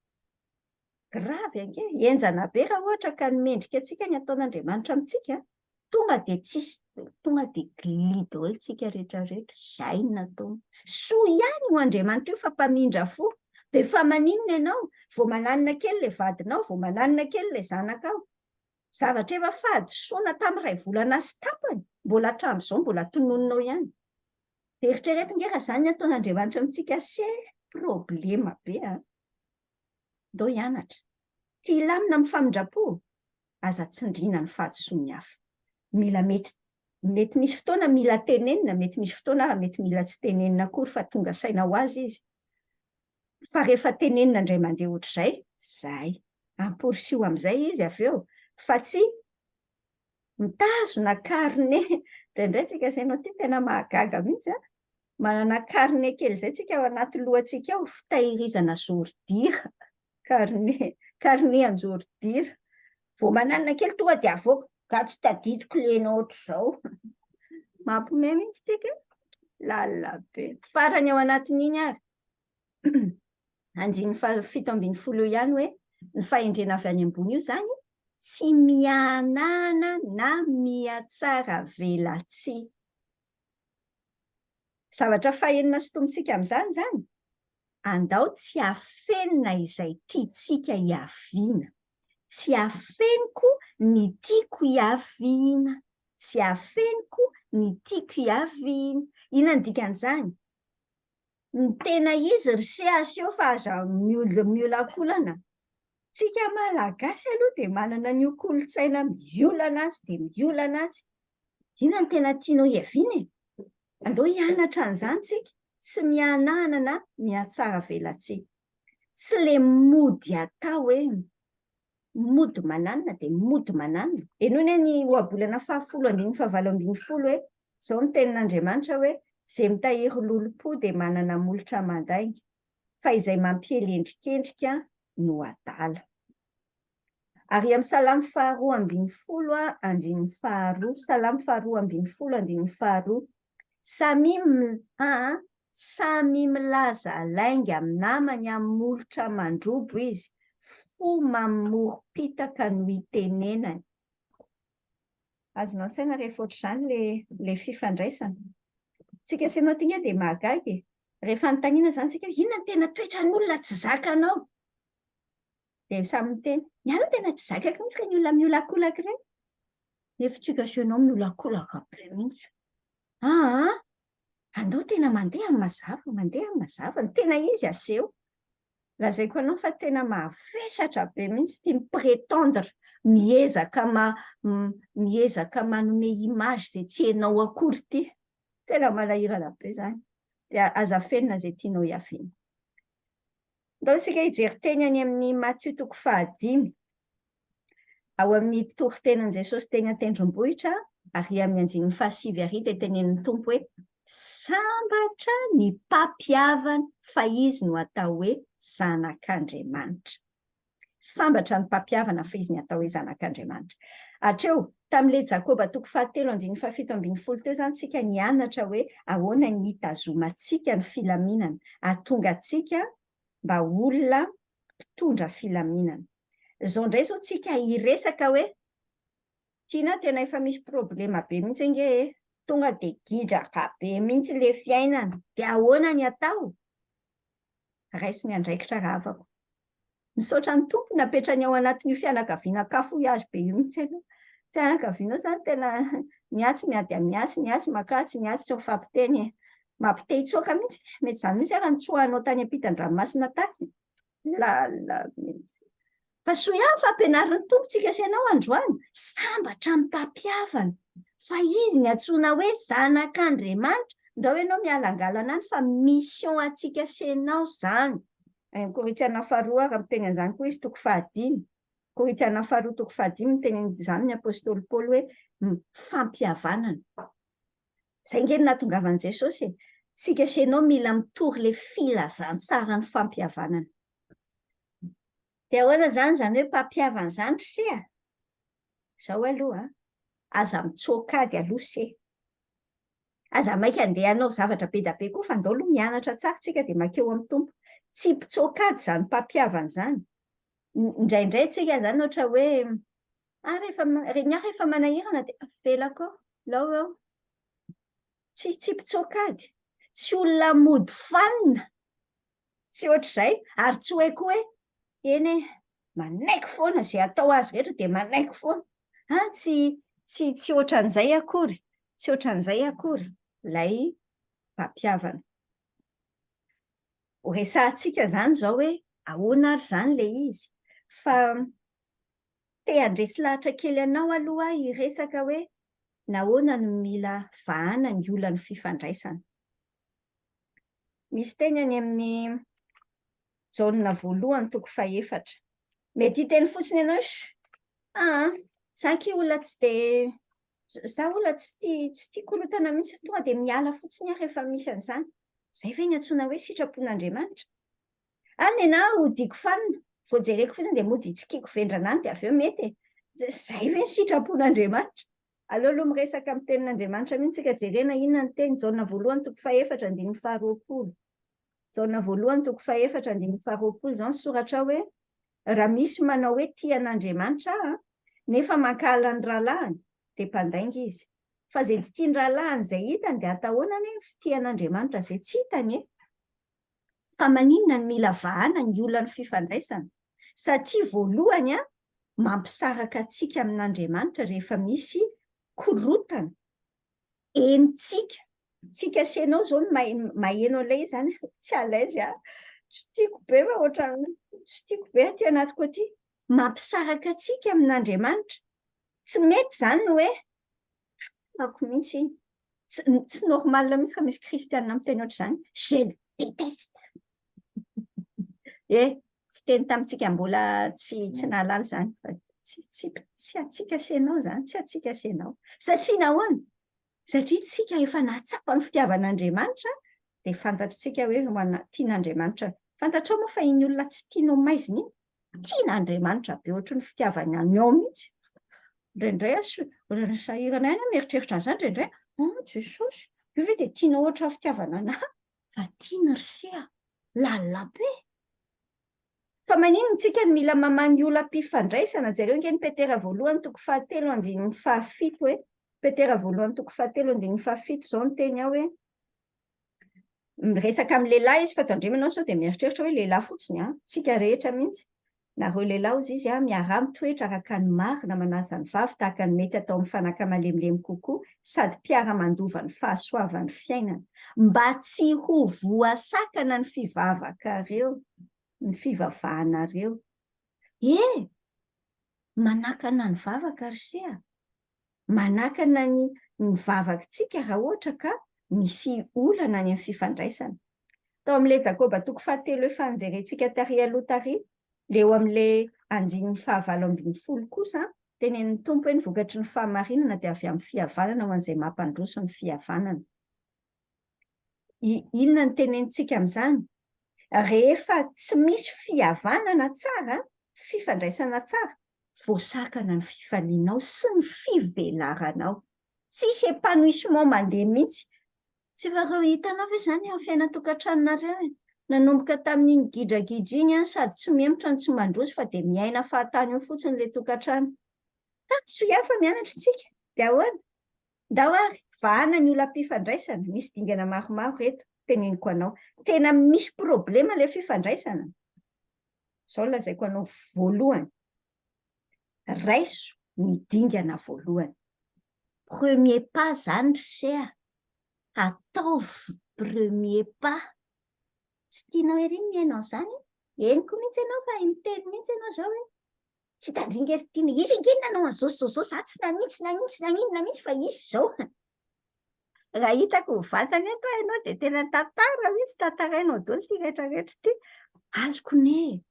S1: Gravy ange, enjana be raha ohatra ka ny mendrika atsika ny ataon'Andriamanitra amintsika, tonga dia gly daholo tsika rehetrarehetra. Zay no nataony. Soa ihany io Andriamanitra io fa mpamindra fo. Dia fa maninona ianao? Vao mananina kely le vadinao, vao mananina kely le zanakao. Zavatra efa fahadisoana tamin'ny 2 volana sy tapany, mbola hatramin'izao mbola tononinao ihany. Dia eritrereto nge raha izany ataon'Andriamanitra amintsika problema be. Ndao hianatra. Tia hilamina amin'ny famindrapo, aza tsindriana ny fahadisoa ny hafa. Mila mety misy fotoana mila tenenina, mety misy fotoana mety mila tsy tenenina akory fa tonga saina ho azy izy. Fa rehefa tenenina indray mandeha ohatr'izay, zay. Amporisio amin'izay izy avy eo. Fa tsy mitazona carnet. Indraindray tsika sainao ty tena mahagaga mihitsy. Manana carnet kely izay tsika ao anaty lohantsika ao fitahirizana zordira. Carnet an-jordira. Vao mananina kely tonga dia avoaka. Ka tsy tadidiko lenao ohatr'izao. Mampiomehy mihitsy tika. Lalina be. Farany ao anatin'iny ary. Andiny 7:10 ihany hoe ny fahendrena avy any ambony io zany tsy mianana na mihatsara velatsia. Zavatra fahenina sy tombontsika amin'izany zany. Andao tsy hafenina izay tiantsika hiaviana. Tsy hafeniko ny tiako hiaviana. Tsy hafeniko ny tiako hiaviana. Inona ny dikan'izany? Ny tena izy risehasy eo fa aza miolakolana. Tsika malagasy aloha dia manana ny kolontsaina miolana azy dia miolana azy. Inona ny tena tianao hiaviana? andao hianatra an'izany tsika, tsy mianana na miatsara velantsika. Tsy le mody atao hoe mody mananina dia mody mananina. Enoana ny ohabolana 10/7/2020 hoe izao ny tenin'Andriamanitra hoe izay mitahiry lolo-po dia manana molotra mandainga, fa izay mampielendrikendrika no adala. Ary amin'ny Salamy 2:20, Salamy 2:20, samy milaza lainga amin'ny namany amin'ny molotra mandrobo izy, fo mamorom-pitaka no itenenany. Azonao an-tsaina rehefa ohatr'izany le fifandraisana. Tsika sy anao tia dia mahagaga. Rehefa anontaniana izany tsika, inona no tena toetran'olona tsy zakanao? Dia samy miteny, ny ano tena tsy zakako mihitsy ka ny olona miolakolaka ireny. Nefa tsika sy anao miolakolaka be mihitsy. Andao tena mandeha amin'ny mazava, ny tena izy aseho. Lazaiko anao fa tena mavesatra be mihitsy tia mi-prétendre, miezaka manome image izay tsy hainao akory ity. Tena manahirana be izany. Dia aza fenina izay tianao hiaviana. Ndao tsika hijery teny any amin'ny Matthieu 5, ao amin'ny toritenin'i Jesosy teny an-tendrombohitra, ary amin'ny 7 dia tenenin'ny Tompo hoe sambatra ny mpampihavana fa izy no atao hoe zanak'Andriamanitra. Sambatra ny mpampihavana fa izy no atao hoe zanak'Andriamanitra. Hatreo, tamin'ilay Jakoba 4:7-7 teo izany tsika nianatra hoe ahoana ny hitazomantsika ny filaminana, ahatonga antsika mba olona mpitondra filaminana. Izao indray izao tsika hiresaka hoe tiana tena efa misy problema be mihitsy ange, tonga dia gidraka be mihitsy ilay fiainana, dia ahoana ny atao? Raisiny andraikitra ravako. Misaotra ny Tompo napetrany ao anatin'io fianakaviana kafouillage be io mihitsy ianao. Fianakavianao izany tena niatsy miady amin'ny miasy, niatsy makatsy, niatsy tsy mifampiteny, mampite hitsoaka mihitsy. Mety izany mihitsy ary ny tsoahanao tany ampitan-dranomasina tany. Mihitsy. Fa soa ihany fa ampianarin'ny Tompo tsika sy ianao androany, sambatra ny mpampihavana, fa izy ny antsoina hoe zanak'Andriamanitra. Ndao ianao mialangalana any fa mission antsika sy ianao izany. Korintiana 2 ary miteny an'izany koa izy 5. Korintiana 2:5 miteny an'izany ny apôstôly Paoly hoe fampihavanana. Izay nge nahatongavan'i Jesosy. Tsika sy ianao mila mitory le filazantsara ny fampihavanana. Dia ahoana izany hoe mpampihavana izany ry? Izao aloha, aza mitsôkady aloha se. Aza maika andeha hanao zavatra be da be koa fa andao aloha mianatra tsara tsika dia makeo amin'ny Tompo. Tsy mpitsôkady izany mpampihavana izany. Indraindray tsika izany ohatra hoe rehefa manahirana dia velako, lao. Tsy mpitsôkady, tsy olona mody fanina. Tsy ohatr'izay, ary tsy hoe koa hoe eny manaiky foana izay atao azy rehetra dia manaiky foana. Tsy ohatran'izay akory. Tsy ohatran'izay akory. Ilay mpampihavana. Resahantsika izany izao hoe ahoana ary izany ilay izy. Fa te handresy lahatra kely anao aloha hiresaka hoe nahoana no mila vahana ny olan'ny fifandraisana. Misy teny any amin'ny Jaona 1:4. Mety hiteny fotsiny ianao zaho olona tsy tia korotana mihitsy tonga dia miala fotsiny aho rehefa misy an'izany. Izay ve ny antsoina hoe sitrapon'Andriamanitra? Nenahy hodiko fanina, vao jereko fotsiny dia mody hitsikiko vendrana any dia avy eo mety. Izay ve ny sitrapon'Andriamanitra? Aleo aloha miresaka amin'ny tenin'Andriamanitra mihitsy tsika jerena inona ny teny. Jaona 1:4-20. Jaona 1:4-20 izao ny soratra hoe raha misy manao hoe tia an'Andriamanitra nefa mankahala ny rahalahiny dia mpandainga izy. Fa izay tsy tia ny rahalahiny izay hitany dia atahoana ny tia an'Andriamanitra izay tsy hitany. Fa maninona ny mila vahana ny olan'ny fifandraisana? Satria voalohany mampisaraka antsika amin'Andriamanitra rehefa misy korotana. Enitsika. Tsika sy ianao izao maheno an'ilay izy izany tsy alaizy tsy tiako be fa ohatran'ny tsy tiako be aty anatiko aty. Mampisaraka antsika amin'Andriamanitra. Tsy mety izany no hoe ako mihitsy iny. Tsy normal mihitsy ka misy kristianina miteny ohatr'izany. Je le déteste. Fiteny tamintsika mbola tsy nahalala izany. Tsy atsika sy ianao izany, tsy atsika sy ianao. Satria nahoana? Satria tsika efa nahatsapa ny fitiavan'Andriamanitra dia fantatritsika hoe tian'Andriamanitra. Fantatrao moa fa iny olona tsy tianao maizina iny, tian'Andriamanitra be ohatry ny fitiavany any ao mihitsy. Indraindray sahirana ihany mieritreritra an'izany indraindray. Jesosy, io ve dia tianao ohatra fitiavana anahy? Fa tiana ry sia, lalina be. Fa maninona tsika no mila mamany olam-pifandraisana? Zareo ange Petera voalohany toko 7:7 hoe Petera voalohany toko 7:7 izao no teny ao hoe miresaka amin'ny lehilahy izy fa tandremanao sao dia mieritreritra hoe lehilahy fotsiny, tsika rehetra mihitsy. Nareo lehilahy hozy izy miara-mitoetra araka ny marina manaja ny vavy tahaka ny mety atao amin'ny fanaka malemilemy kokoa sady mpiara-mandova ny fahasoavan'ny fiainana mba tsy ho voasakana ny fivavakareo, ny fivavahanareo. Manakana ny vavaka ry sia, manakana ny vavakantsika raha ohatra ka misy olana any amin'ny fifandraisana. Tao amin'ilay Jakoba toko 7 efa nijerentsika tary aloha tary, leo amin'ilay 9:20 kosa tenenin'ny tompo hoe ny vokatry ny fahamarinana dia avy amin'ny fihavanana ho an'izay mampandroso ny fihavanana. Inona ny tenenitsika amin'izany? Rehefa tsy misy fihavanana tsara, fifandraisana tsara, voasakana ny fifalianao sy ny fivelaranao. Tsisy épanouissement mandeha mihitsy. Tsy varao hitanao ve izany amin'ny fiainan-tokantranonareo? Nanomboka tamin'iny gidragidra iny sady tsy mihemotra ny tsy mandroso fa dia miaina fahatany eo fotsiny ilay tokantrano. Fa mianatra tsika dia ahoana? Dahoary, vahana ny olam-pifandraisana, misy dingana maromaro reto teneniko anao. Tena misy problema ilay fifandraisana. Izao lazaiko anao voalohany. Raiso ny dingana voalohany. Premier pas zany ry sia. Ataovy premier pas. Tsy tianao ery miainao izany? Henoko mihitsy ianao fa miteny mihitsy ianao izao hoe tsy tandringa ery tiana. Izy ange nanao an'izao za tsy naninona mihitsy fa izy izao. Raha hitako vatany eto ianao dia tena tantara mihitsy tantarainao daholo ity rehetrarehetra ity. Azoko ne,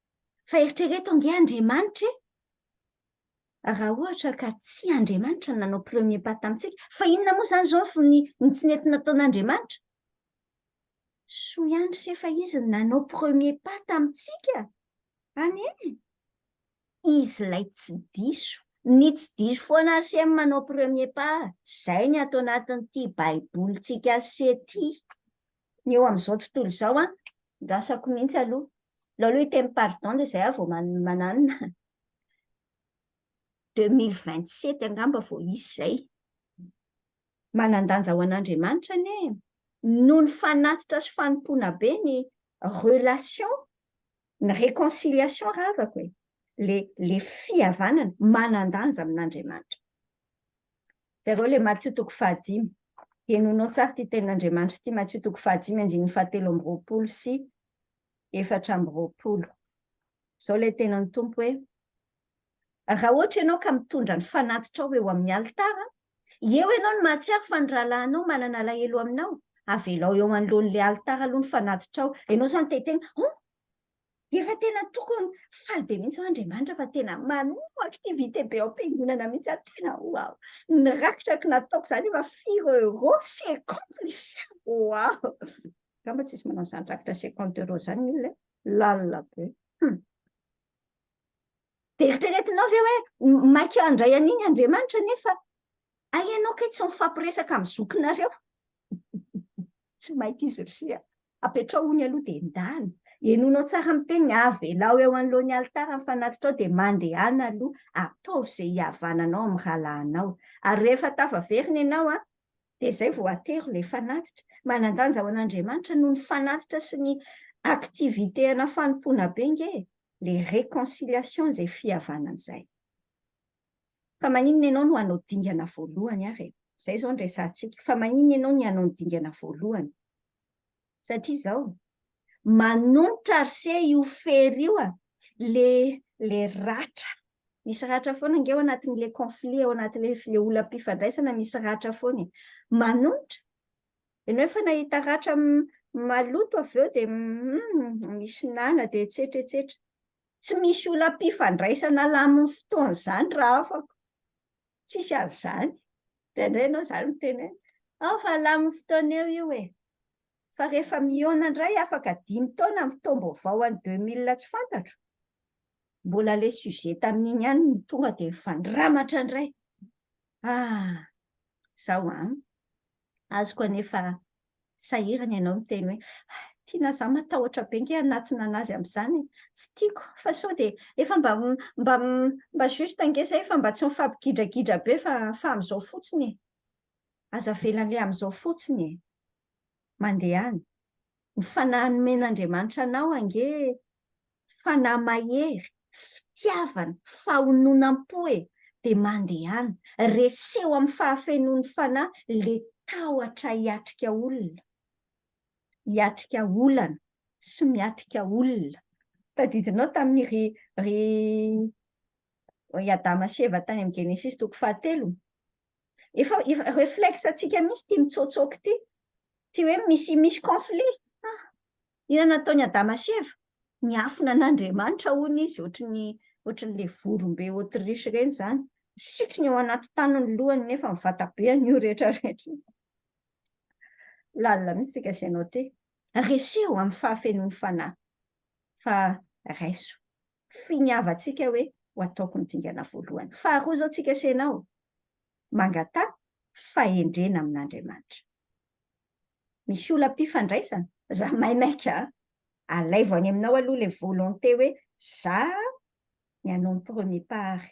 S1: fa eritrereto ange Andriamanitra raha ohatra ka tsy Andriamanitra no nanao premier pas tamintsika, fa inona moa izany izao ny tsy nety nataon'Andriamanitra? Soa ihany se fa izy nanao premier pas tamintsika. Izy ilay tsy diso. Ny tsy diso foana se manao premier pas. Izay ny atao anatin'ity baibolitsika ity. Ny eo amin'izao tontolo izao ndrasako mihitsy aloha. Aloha hiteny pardon dia izay aho vao mananina. 2027 angamba vao isy izay. Manan-danja ho an'Andriamanitra ne. Noho ny fanatitra sy fanompoana be ny relation, ny réconciliation ravako e. Le fihavanana manan-danja amin'Andriamanitra. Zareo le Matthieu toko 5. Henonao tsara ity tenin'Andriamanitra ity Matthieu toko 5:7-20 sy 4:20. Izao le tenan'ny tompo hoe raha ohatra ianao ka mitondra ny fanatitra ao eo amin'ny alitara, eo ianao no mahatsiaro fa ny rahalahinao manana alahelo aminao. Avelao eo anoloan'ilay alitara aloha ny fanatitra ao. Ianao izany tetena, efa tena tokony faly be mihitsy Andriamanitra fa tena manao activité be ao am-piangonana mihitsy tena wow. Ny rakitra nataoko izany efa €4 50. Wow. Gamba tsisy manao izany rakitra €50 izany ny olona lalina be. Dia eritreretinao ve hoe maika handray an'iny Andriamanitra nefa ianao kay tsy mifampiresaka amin'ny zokinareo? Tsy maika izy ry sia. Apetrao hony aloha dia endany. Henonao tsara miteny avelao eo anoloan'ny alitara mifanatitra ao dia mandehana aloha ataovy izay hihavananao amin'ny rahalahinao. Ary rehefa tafaverina ianao dia izay vao atero ilay fanatitra. Manan-danja ho an'Andriamanitra noho ny fanatitra sy ny activité ana fanompoana be nge. Les réconciliation izay fihavanana izay. Fa maninona ianao no hanao dingana voalohany ary? Izay izao no resahantsika. Fa maninona ianao no hanao dingana voalohany? Satria izao, manolotra ry se io fery io le ratra. Misy ratra foana ange ao anatin'ilay conflit, ao anatin'ilay olam-pifandraisana misy ratra foana. Manolotra Ianao efa nahita ratra maloto avy eo dia misy nana dia etsetra. Tsy misy olam-pifandraisana lamin'ny fotoana izany raha afaka. Tsisy azy izany. Indray ianao izany miteny hoe fa lamin'ny fotoana eo io e. Fa rehefa mihaona indray afaka 5 taona amin'ny taom-baovao an'ny 2000 tsy fantatro. Mbola ilay sujet tamin'iny ihany no tonga dia mifandramatra indray. Izao azoko anefa sahirana ianao miteny hoe tiana izaho matahotra be ange hanatona anazy amin'izany. Tsy tiako fa sao dia efa mba juste ange izay efa mba tsy mifampigidragidra be fa amin'izao fotsiny e. Aza velan'ilay amin'izao fotsiny e. Mandeha any. Ny fanahy nomen'Andriamanitra anao ange fanahy mahery, fitiavana, fahononam-po e. Dia mandeha any. Reseho amin'ny fahafenoan'ny fanahy le tahotra hiatrika olona. Hiatrika olana sy miatrika olona. Tadidinao tamin'ny ry Adama sy Eva tany amin'ny Genesis 3. Efa réflexentsika mihitsy tia mitsoatsoaka ity. Tia hoe misy conflit. Inona nataon'i Adama sy Eva? Niafina an'Andriamanitra hono izy ohatran'ilay vorombe Autruche ireny izany. Sitriny ao anaty tany ny lohany nefa mivata be an'io rehetrarehetra. Lalina mihitsy tsika asianao ty. Reseho amin'ny fahafenoan'ny fanahy. Fa raiso. Finiavantsika hoe ho ataoko ny dingana voalohany. Faharoa izao tsika asianao. Mangatà fahendrena amin'Andriamanitra. Misy olam-pifandraisana. Za maimaika alaivo any aminao aloha ilay volonté hoe za ny hanao ny premier part.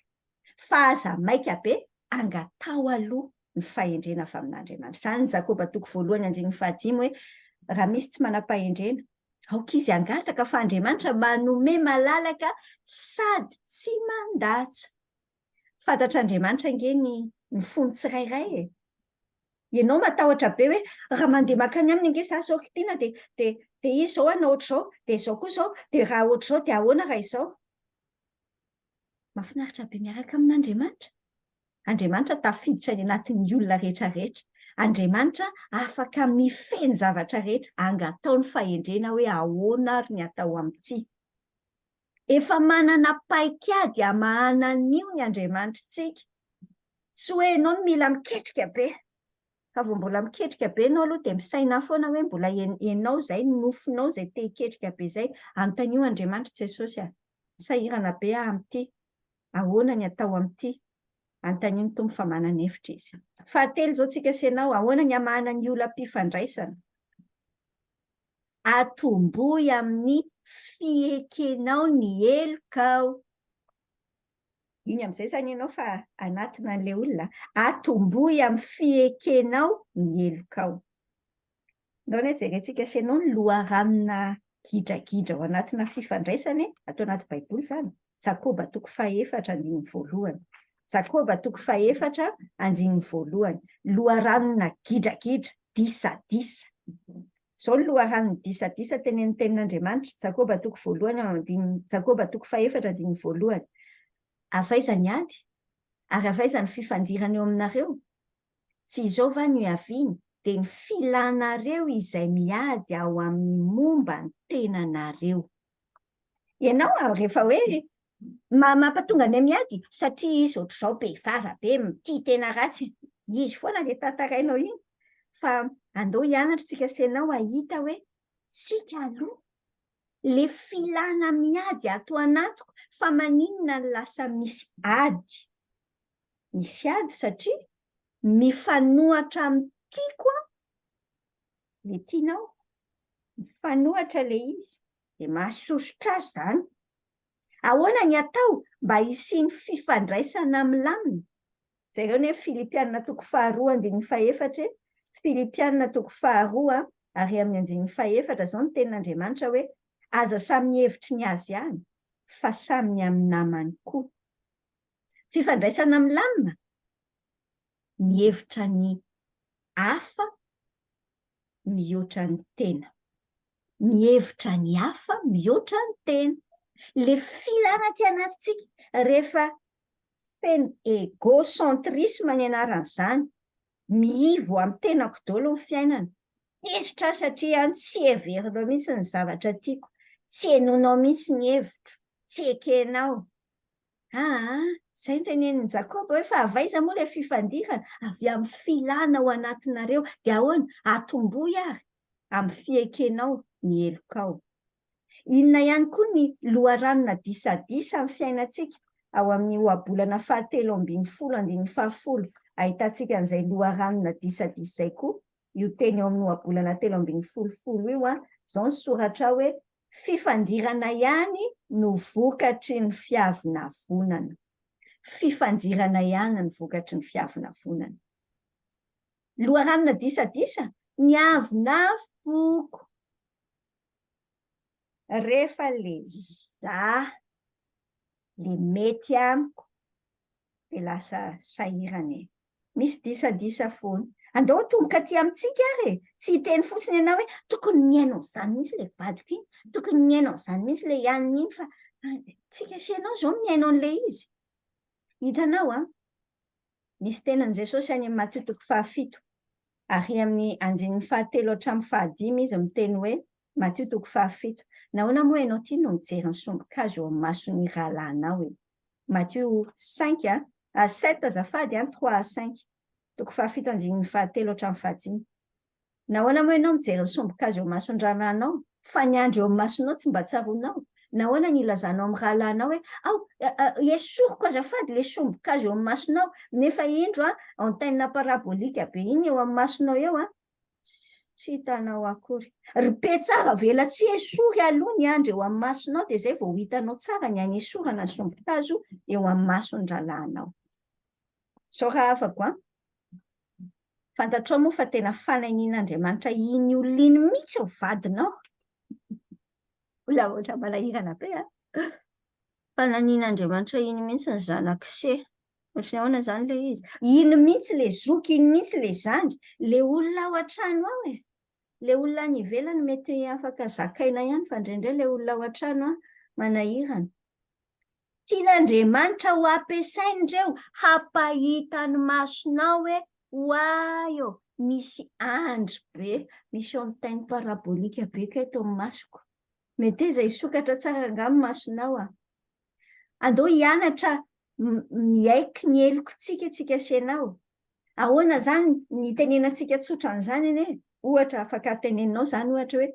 S1: Fa aza maika be angatao aloha ny fahendrena avy amin'Andriamanitra. Izany ny Jakoba 1:5 hoe raha misy tsy manam-pahendrena, aoka izy angataka fa Andriamanitra manome malalaka sady tsy mandatsa. Fantatr'Andriamanitra ange ny fony tsirairay e. Ianao matahotra be hoe raha mandeha makany aminy ange za izao kitiana dia izy izao hanao ohatr'izao, dia izao koa izao, dia raha ohatr'izao dia ahoana raha izao? Mahafinaritra be miaraka amin'Andriamanitra. Andriamanitra tafiditra ny anatin'ny olona rehetrarehetra. Andriamanitra afaka mifeny zavatra rehetra, angatao ny fahendrena hoe ahoana ary ny atao amin'ity. Efa manana paikady hamahanan'io ny Andriamanitra tsika. Tsy hoe ianao no mila miketrika be. Fa vao mbola miketrika be ianao aloha dia misaina foana hoe mbola ianao izay, nofinao izay te hiketrika be izay. Antanio Andriamanitra Jesosy sahirana be amin'ity. Ahoana ny atao amin'ity? Antanio ny Tompo fa manana hevitra izy. Fahatelo izao tsika asianao, ahoana ny hamahana ny olam-pifandraisana? Atombohy amin'ny fiekenao ny helokao. Iny amin'izay izany ianao fa anatona an'ilay olona. Atombohy amin'ny fiekenao ny helokao. Ndao ny jerentsika asianao ny loharanona gidragidra ao anatina fifandraisana, atao anaty Baiboly izany. Jakoba 4:1. Jakoba 4:1. Loharanona gidragidra, disadisa. Izao ny loharanona disadisa tenen'ny tenin'Andriamanitra. Jakoba 4:1. Avaizany ady, ary avaizany fifandirana eo aminareo. Tsy izao va no hiaviany, dia ny filanareo izay miady ao amin'ny momba ny tenanareo. Ianao rehefa hoe mampatonga ny miady satria izy ohatr'izao be vava be tia tena ratsy. Izy foana ilay tantarainao iny. Fa andao hianatra tsika asianao ahita hoe tsika aloha le filana miady ato anatiko fa maninona ny lasa misy ady. Misy ady satria mifanohatra amin'ny tiako le tianao. Mifanohatra le izy dia mahasosotra azy izany. Ahoana ny atao mba hisiany fifandraisana milamina? Zareo ny Filipianina 2:2-4. Filipianina 2:2 ary amin'ny 4 izao ny tenin'Andriamanitra hoe aza samy hevitry ny azy ihany fa samy amin'ny namany koa. Fifandraisana milamina mihevitra ny hafa mihoatra ny tena. Mihevitra ny hafa mihoatra ny tena. Le filana aty anatintsika rehefa feno égocentrisme ny anaran'izany, miivo amin'ny tenako daholo ny fiainana. Tezitra satria tsy heverinao mihitsy ny zavatra tiako, tsy henonao mihitsy ny hevitro, tsy ekenao. Izay ny tenenin'i Jakoba hoe fa avaiza moa ilay fifandirana avy amin'ny filana ao anatinareo dia ahoana atombohy ary amin'ny fiekenao ny elokao. Inona ihany koa ny loharanona disadisa amin'ny fiainantsika ao amin'ny ohabolana 7:10 ahitantsika an'izay loharanona disadisa izay koa. Io teny eo amin'ny ohabolana 7:10 io izao ny soratra hoe fifandirana ihany no vokatry ny fiavinavonana. Fifandirana ihany ny vokatry ny fiavinavonana. Loharanona disadisa ny avinavoko. Rehefa le za le mety amiko dia lasa sahirana. Misy disadisa foana. Andao atomboka aty amintsika ary tsy hiteny fotsiny ianao hoe tokony miainao izany mihitsy ilay vadiko iny, tokony miainao izany mihitsy ilay anina iny fa tsika sy ianao izao miainao an'ilay izy. Hitanao misy tenan' Jesosy any amin'ny Mateo 7 ary amin'ny 9:7-5 izy miteny hoe Mateo 7. Nahoana moa ianao ity no mijery ny sombokazo eo amin'ny mason'ny rahalanao e. Mateo 7 azafady 3-5. 7:7-5. Nahoana moa ianao mijery ny sombokazo eo amin'ny mason'ny rahalanao fa ny andro eo amin'ny masonao tsy mba tsaronao. Nahoana ny ilazanao amin'ny rahalanao hoe esoriko azafady le sombokazo eo amin'ny masonao nefa indro antenina parabolika be iny eo amin'ny masonao eo tsy hitanao akory. Ripe tsara vela tsy esory aloha ny andro eo amin'ny masonao dia izay vao hitanao tsara ny anesorana ny sombokazo eo amin'ny mason'ny rahalanao. Sao raha afako fantatrao moa fa tena fananian'Andriamanitra iny olona iny mihitsy ho vadinao. Olona ohatran malahirana be fananian'Andriamanitra iny mihitsy ny zanak'se. Ohatry ny ahoana izany ilay izy. Iny mihitsy le zoky, iny mihitsy le zandry, le olona ao an-trano ao e. Le olona any ivelany mety afaka zakaina ihany fa indraindray le olona ao an-trano manahirana. Tian'Andriamanitra ho ampiasaindreo hampahita ny masonao hoe oaio misy andro be, misy eo amin'ny teny parabolika be eto amin'ny masoko. Mety izay sokatra tsara angamba masonao andao hianatra miaiky ny elokontsika sy ianao. Ahoana zany ny tenenantsika tsotra an'izany anie? Ohatra afaka teneninao zany ohatra hoe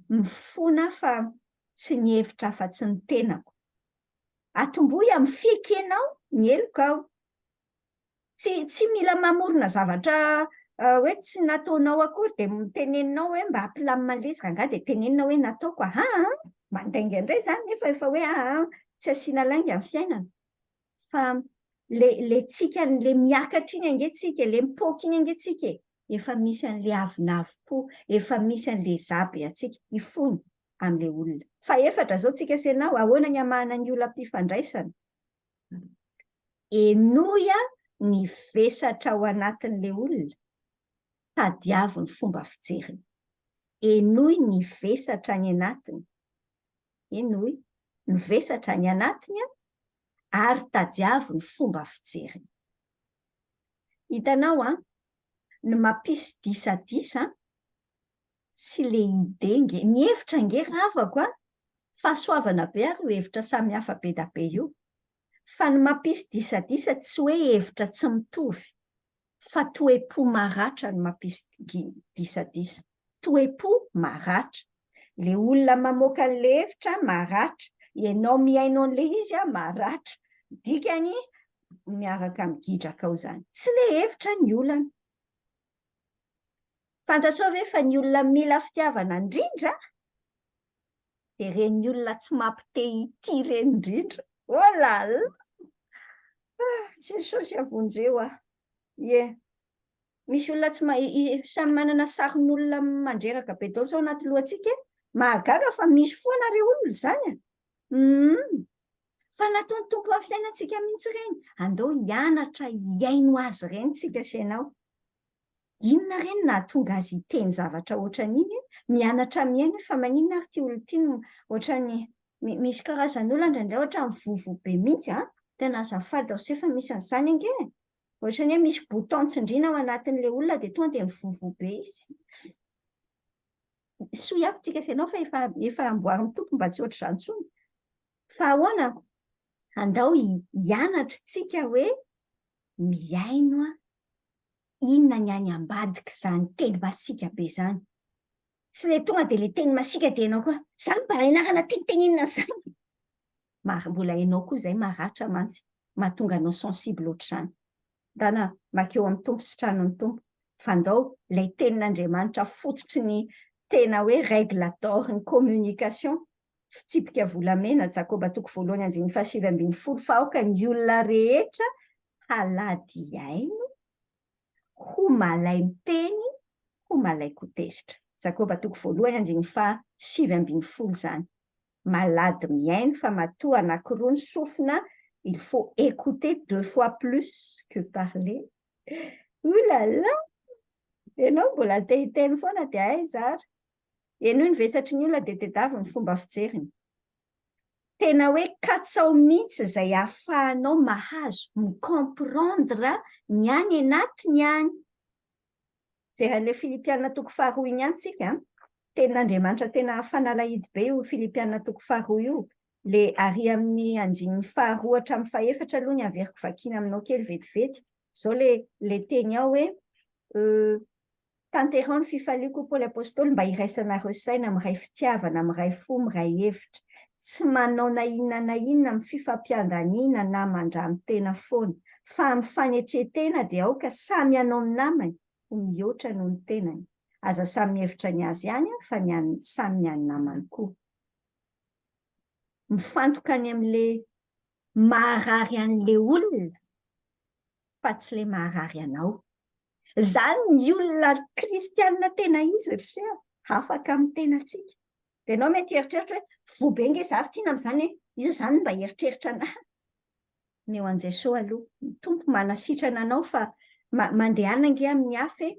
S1: mifona fa tsy ny hevitra afa-tsy ny tenako. Atombohy amin'ny fiekenao ny elokao. Tsy mila mamorona zavatra hoe tsy nataonao akory dia miteneninao hoe mba hampilamina lesaka angaha dia teneninao hoe nataoko mandainga indray zany nefa efa hoe tsy asiana lainga amin'ny fiainana. Fa le tsika le miakatra iny angentsika, le mipoaka iny angentsika efa misy an'le avinavoko, efa misy an'le zabe atsika ifony amin'le olona. Fa efatra zao tsika sy ianao, ahoana ny hamahana ny olam-pifandraisana? Enoy ny vesatra ao anatin'le olona, tadiavo ny fomba fijeriny. Enoy ny vesatra ny anatiny. Enoy ny vesatra ny anatiny ary tadiavo ny fomba fijeriny. Hitanao ny mampisy disadisa tsy le ide ny hevitra nge ravako fahasoavana be ary ho hevitra samy hafa be da be io. Fa ny mampisy disadisa tsy hoe hevitra tsy mitovy fa toe-po maratra ny mampisy disadisa. Toe-po maratra. Le olona mamoaka an'le hevitra maratra, ianao miainao an'le izy maratra. Dikany miaraka migidraka ao zany. Tsy le hevitra ny olana. Fantatrao ve fa ny olona mila fitiavana indrindra dia ireny olona tsy mampite ity ireny indrindra. Oh là là! Jesosy avonjeo misy olona tsy samy manana sarin'olona mandreraka be daholo zao anaty lohantsika mahagaga fa misy foana ireo olona izany fa nataony tompo amin'ny fiainantsika mihitsy ireny. Andao hianatra hiaino azy ireny tsika sy ianao. Inona ireny nahatonga azy hiteny zavatra ohatran'iny? Mianatra miaino fa maninona ary ty olona ity no ohatran'ny misy karazan'olona indraindray ohatra mivovo be mihitsy tena azafady ao sefa misy an'izany ange. Ohatran'ny hoe misy bouton tsindriana ao anatin'ilay olona dia tonga dia mivovo be izy. soa avitsika sy ianao fa efa amboarin'ny tompo mba tsy ohatr'izany intsony. Fa ahoana andao hianatra tsika hoe miaino inona ny any ambadika izany teny masika be izany. Tsy le tonga dia le teny masika dia ianao koa izany mba ianarana tenitenenina izany. Mbola hainao koa izay maratra mantsy, mahatonga anao sensible ohatr'izany. Dana makeo amin'ny tompo sy tranon'ny tompo. Fa andao ilay tenin'Andriamanitra fototry ny tena hoe règle d'or ny communication. Fitsipika volamena Jakoba 1:7-10. Fa aoka ny olona rehetra halady aino, ho malay miteny, ho malay kotezitra. Jakoba 1:7-10 izany. Malady miaino fa matoa anankiroa ny sofina, il faut écouter 2 fois plus que parler. Ouh là là! Ianao mbola te-hiteny foana dia ay zara. Ianao ny vesatry ny olona dia tedavy ny fomba fijeriny. Tena hoe katsao mihitsy izay ahafahanao mahazo micomprendre ny any anatiny any. Jeran'ilay Filipianina 2:2 iny ihany tsika. Tenin'Andriamanitra tena fanalahidy be io Filipianina 2:2 io. Le ary amin'ny 2:4-4 aloha ny averiko vakiana aminao kely vetivety. Zao le teny ao hoe tanterao ny fifaliako Paoly Apôstôly mba iraisanareo saina amin'ny ray fitiavana, amin'ny ray fo, amin'ny ray hevitra. Tsy manao na inona amin'ny fifampiandaniana na mandramy tena foana. Fa amin'ny fanetretena dia aoka samy hanao ny namany ho mihoatra noho ny tenany. Aza samy mihevitra ny azy ihany fa samy ny namany koa. Mifantoka any amin'le maharary an'le olona fa tsy le maharary anao. Izany ny olona kristianina tena izy ry se afaka amin'ny tenantsika. Dia ianao mety eritreritra hoe vobe nge zary tiana amin'izany hoe izy izany mba eritreritra anahy. Ny eo an Jesosy aloha, ny tompo manasitrana anao fa mandehana nge amin'ny hafa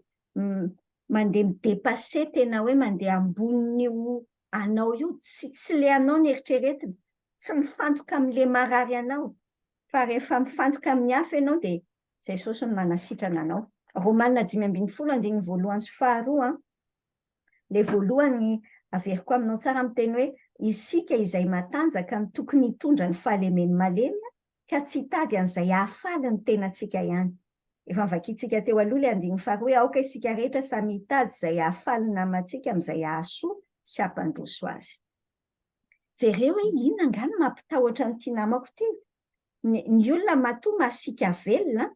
S1: mandeha midepase tena hoe mandeha ambonin'io anao io, tsy le anao ny eritreretina, tsy mifantoka amin'le marary anao. Fa rehefa mifantoka amin'ny hafa ianao dia Jesosy no manasitrana anao. Romanina 5:1-2. Le voalohany averiko aminao tsara miteny hoe isika izay matanjaka ny tokony hitondra ny fahalemeny malemy ka tsy hitady an'izay hahafaly ny tenantsika ihany. Efa nivakitsika teo aloha le 2 hoe aoka isika rehetra samy hitady izay hahafaly ny namantsika amin'izay hahasoa sy hampandroso azy. Jereo hoe inona angano mampitahotra n'ity namako ity? Ny olona matoa masika velona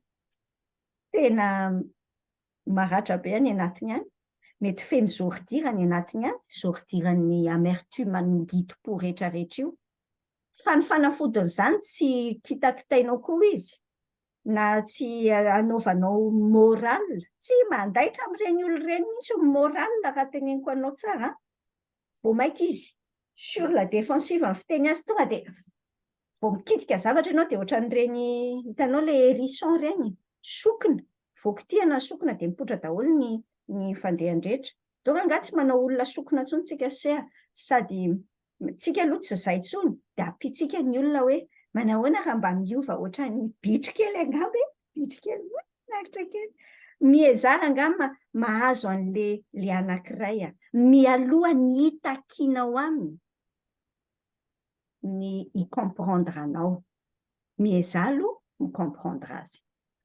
S1: tena maratra be any anatiny any. Mety feno zordira any anatiny any, zordiran'ny amertume ny gidim-po rehetrarehetra io. Fa ny fanafodin'izany tsy kitakitainao koa izy, na tsy anaovanao moral, tsy mandaitra amin'ireny olona ireny mihitsy moral raha teneniko anao tsara. Vao maika izy sur la défensive amin'ny fiteny azy tonga dia vao mikitika zavatra ianao dia ohatran'ireny hitanao le hérisson ireny, sokina. Vao kitihana sokina dia mipotra daholo ny fandehan-drehetra. Donc anga tsy manao olona sokina intsony tsika sea, sady tsika aloha tsy izay intsony dia ampitsika ny olona hoe manahoana raha mba miova ohatran'ny bitro kely angamba bitro kely naritra kely. Miezara angamba mahazo an'le anankiray mialoha ny hitakinao aminy ny i-comprendre anao. Miezara aloha mi-comprendre azy.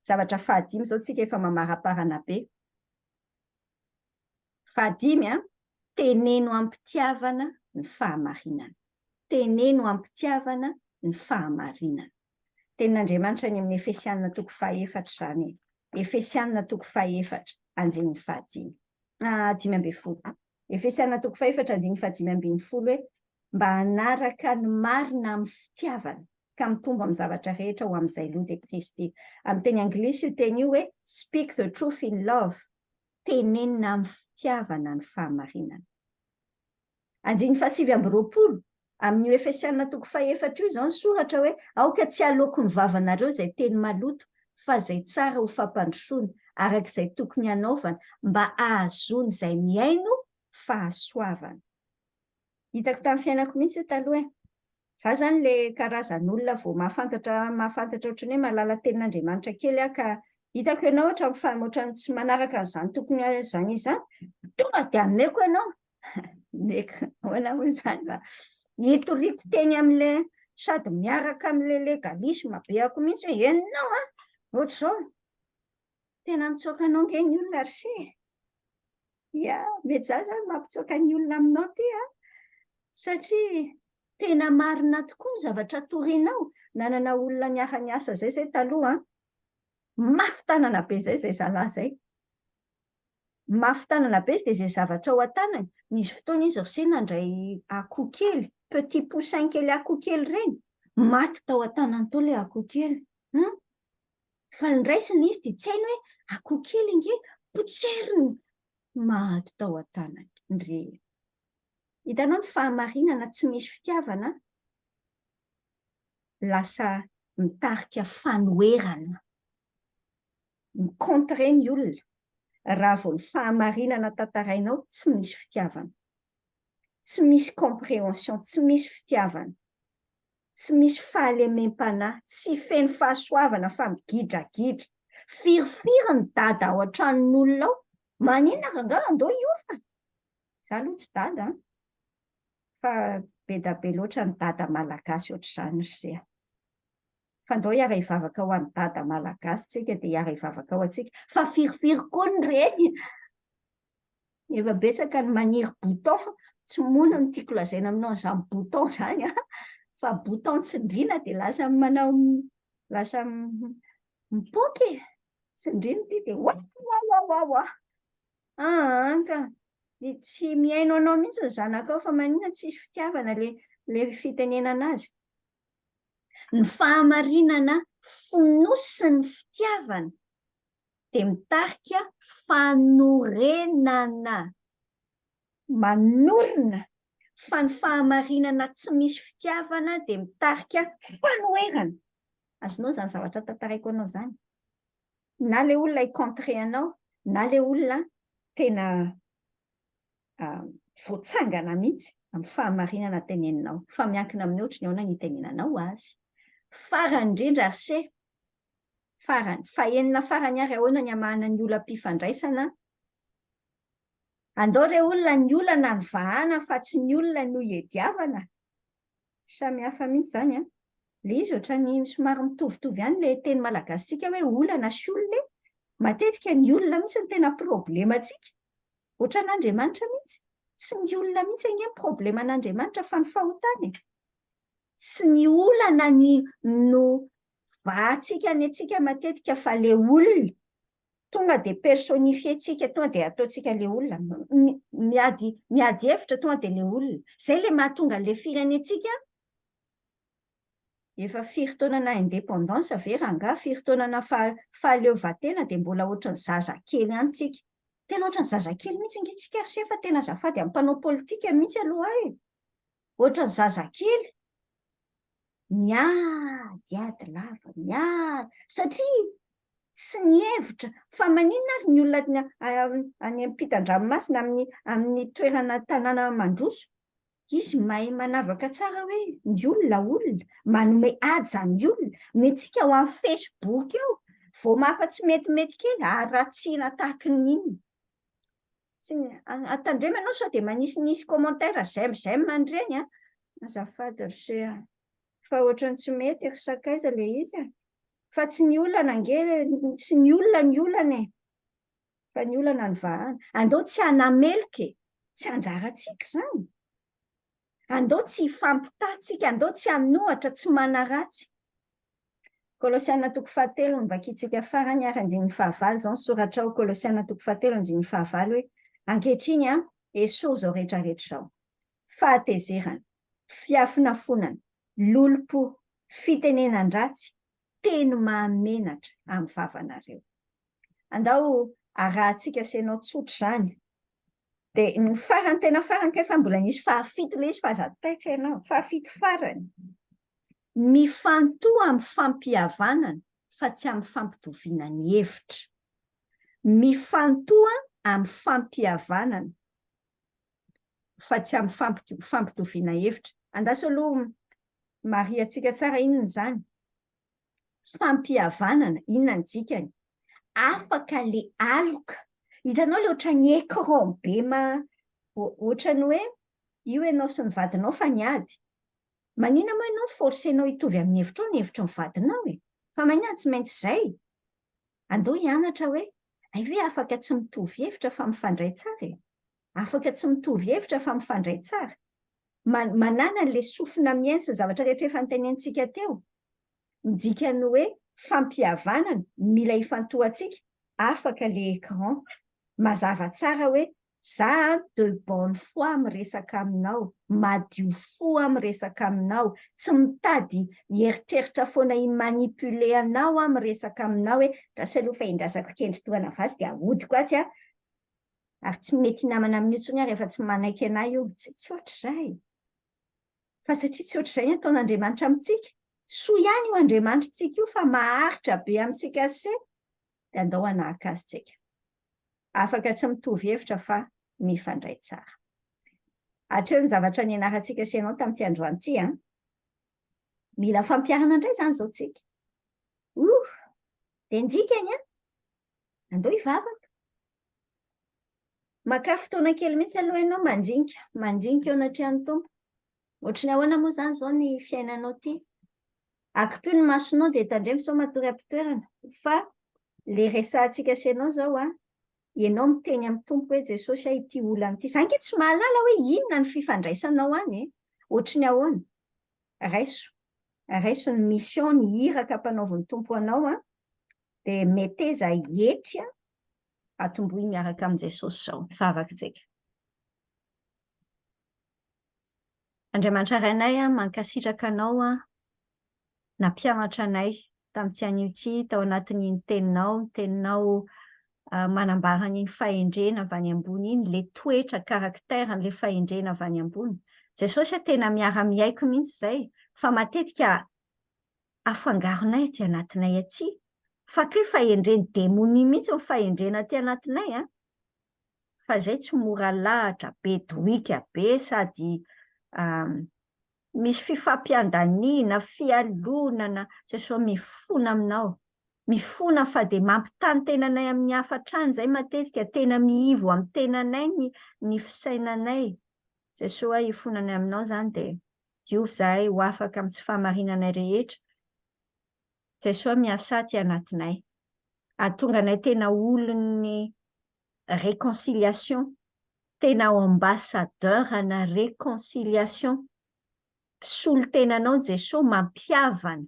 S1: Zavatra 5 zao tsika efa mamaraparana be. 5 teneno ampitiavana ny fahamarinana. Teneno ampitiavana ny fahamarinana. Tenin'Andriamanitra ny amin'ny Efesianina 2:4 izany. Efesianina 2:4 andiny 5. 5:10. Efesianina 2:4 hoe mba hanaraka ny marina amin'ny fitiavana ka mitombo amin'ny zavatra rehetra ho amin'izay loha dia Kristy. Amin'ny teny anglisy io teny io hoe speak the truth in love. Tenenina amin'ny fitiavana ny fahamarinana. 5:20 amin'io Efesianina 2:4 io izao ny soratra hoe aoka tsy halaoko ny vavanareo izay teny maloto fa izay tsara ho fampandrosoana arak'izay tokony hanaovana mba ahazoana izay miaino fahasoavana. Hitako tamin'ny fiainako mihitsy io taloha. Za zany le karazan'olona vao mahafantatra ohatrany hoe mahalala tenin'Andriamanitra kely ka hitako ianao ohatrany tsy manaraka an'izany tokony izany izany, tonga dia ameko ianao. Neka hoana moa izany fa hitoriako teny am'le sady miaraka am'le legalisme be ako mihitsy hoe henonao a ohatr'izao tena mitsoaka anao nge ny olona ry se ia mety za zany mampitsoaka ny olona aminao ty a satria tena marina tokoa ny zavatra torianao nanana olona niara-niasa zay taloha mafy tanana be zay zalahy zay mafy tanana be de zay zavatra ao an-tanany nisy fotoana izy ry se nandray akoho kely petit poussin kely akoho kely reny maty tao an-tanany tao le akoho kely fa ndraisiny izy de tsy hainy hoe akoho kely nge potseriny maty tao an-tanany ndre hitanao ny fahamarinana tsy misy fitiavana lasa mitarika fanoherana micontre ny olona raha vao ny fahamarinana tantarainao tsy misy fitiavana tsy misy compréhension tsy misy fitiavana tsy misy fahalemem-panahy tsy feno fahasoavana fa migidragidra firifiry ny dada ao an-tranon'olona ao maninona rangaha andao iofa za aloha tsy dada fa be da be loatra ny dada malagasy ohatr'izany ry se fa andao hiara hivavaka ho an'ny dada malagasy tsika dia hiara hivavaka ho antsika fa firifiry koa ny reny efa betsaka ny maniry bouton tsy mono ny tiako lazaina aminao n'izany bouton zany fa bouton tsindriana dia lasa manao lasa mipoky tsindriana ty dia oa ka tsy miaino anao mihitsy ny zanakao fa maninona tsisy fitiavana le fitenenana azy ny fahamarinana fonosiny fitiavana dia mitarika fanorenana manorina fa ny fahamarinana tsy misy fitiavana dia mitarika fanoherana azonao zany zavatra tantaraiko anao zany na le olona hicontre anao na le olona tena voatsangana mihitsy amin'ny fahamarinana teneninao fa miankina amin'ny ohatrany ao na nitenenanao azy farany indrindra ry se farany fahenina farany ary ahoana ny amahana ny olam-pifandraisana andao re olona ny olana ny vahana fa tsy ny olona no hiadiavana samy hafa mihitsy zany le izy ohatrany somary mitovitovy ihany le teny malagasitsika hoe olana sy olona matetika ny olona mihitsy ny tena problemantsika ohatran'Andriamanitra mihitsy tsy ny olona mihitsy ange probleman'Andriamanitra fa ny fahotany tsy ny olana no vahatsika ny atsika matetika fa le olona tonga dia personifietsika tonga dia ataotsika le olona miady hevitra tonga dia le olona zay le mahatonga le firenetsika efa firitaonana indépendance ve rangaha firitaonana fahaleovantena dia mbola ohatran'ny zazakely ihany tsika tena ohatran'ny zazakely mihitsy ngitsika ry se fa tena azafady amin'ny mpanao politika mihitsy aloha ohatran'ny zazakely miady lava miady satria tsy ny hevitra fa maninona ary ny olona any ampitan-dranomasina amin'ny toerana tanàna mandroso izy mahay manavaka tsara hoe ny olona manome haja ny olona mentsika ho amin'ny Facebook eo vao mafa-tsy metimety kely aratsiana tahaka n'inona atandremanao sao dia manisinisy commentaire j'aime mandreny azafady ry se fa ohatrany tsy mety ry sakaiza le izy fa tsy ny olana tsy ny olana fa ny olana ny vahana andao tsy hanameloka tsy anjaratsika zany andao tsy hifampitatsika andao tsy hanohatra tsy manaratsy Kolosiana 3:7 ny vakitsika farany ary 9:5 zao ny soratra ao Kolosiana 3:7 9:5 hoe ankehitriny esoa zao rehetrarehetra zao fahatezerana fiafinafonana lolo-po fitenenan-dratsy teny mahamenatra amin'ny vavanareo andao arahantsika senao tsotra zany dia ny farany tena farany kay fa mbola nisy fahafito le izy fa zataitra ianao fahafito farany mifantoha amin'ny fampihavanana fa tsy amin'ny fampitoviana ny hevitra mifantoha amin'ny fampihavanana fa tsy amin'ny fampitoviana hevitra andasy aloha mariantsika tsara inona zany fampihavanana inona ny dikany afaka le aloka hitanao le ohatran'ny écran be Ohatra ny hoe io ianao sy ny vadinao fa niady. Manina moa ianao forsenao hitovy amin'ny hevitra ny vadinao e. Fa maniana tsy maintsy izay. Andao hianatra hoe, ve afaka tsy mitovy hevitra fa mifandray tsara e. Afaka tsy mitovy hevitra fa mifandray tsara. Manana an'ilay sofina miaina sy zavatra rehetra efa notenentsika teo. Midika ny hoe fampihavanana, mila hifantohantsika, afaka ilay écran. Mazava tsara hoe za de bonne foi miresaka aminao, madio fo miresaka aminao, tsy mitady heritreritra foana himanipule anao miresaka aminao hoe raha aloha fa hindrasako kendry toana vasy dia ahodiko atsy ary tsy mety namana amin'io tsony ary efa tsy manaiky anahy io, tsy ohatr'izay. Fa satria tsy ohatr'izay ataon'Andriamanitra amintsika. Soa ihany io Andriamanitritsika io fa maharitra be amintsika se, dia andao hanahaka azy tsika. Afaka tsy mitovy hevitra fa mifandray tsara. Hatreo ny zavatra nianarantsika sy ianao tamin'ity androan'ity. Mila fampiarana indray izany izao tsika. Dia ndikany andao hivavaka. Maka fotoana kely mihitsy aloha ianao mandinika eo anatrehan'ny Tompo. Ohatrany ahoana moa izany izao ny fiainanao ity. Akipio ny masonao dia tandremo sao matory am-pitoerana. Fa ilay resahantsika sy ianao izao ianao miteny amin'ny Tompo hoe Jesosy ity olana ity. Izany tsy mahalala hoe inona ny fifandraisanao any. Ohatrany ahoana. Raiso ny mission, ny iraka mpanaovan'ny Tompo anao dia meteza hetry atombohy miaraka amin'ny Jesosy izao. Mifavaka tsika. Andriamanitra rainay mankasitraka anao nampianatra anay tamin'ity an'io tao anatin'iny teninao manambara ny fahendrena avy any ambony iny, ilay toetra karaktera n'ilay fahendrena avy any ambony. Jesosy tena miara-miaiko mihitsy izay, fa matetika afangaronay aty anatinay aty. Fa ke fahendreny démonie mihitsy ny fahendrena aty anatinay. Fa izay tsy mora lahatra, be doika be sady misy fifampiandaniana, fialonana, Jesosy mifona aminao. Mifona fa dia mampitany tenanay amin'ny hafa hatrany izay matetika, tena miivo amin'ny tenanay ny fisainanay. Jesosy hifonany aminao izany dia diovy izahay ho afaka amin'ny tsy fahamarinanay rehetra. Jesosy miasa aty anatinay. Ahatonga anay tena olon'ny réconciliation, tena ambassadeur ana réconciliation. Mpisolo tenanao Jesosy mampihavana,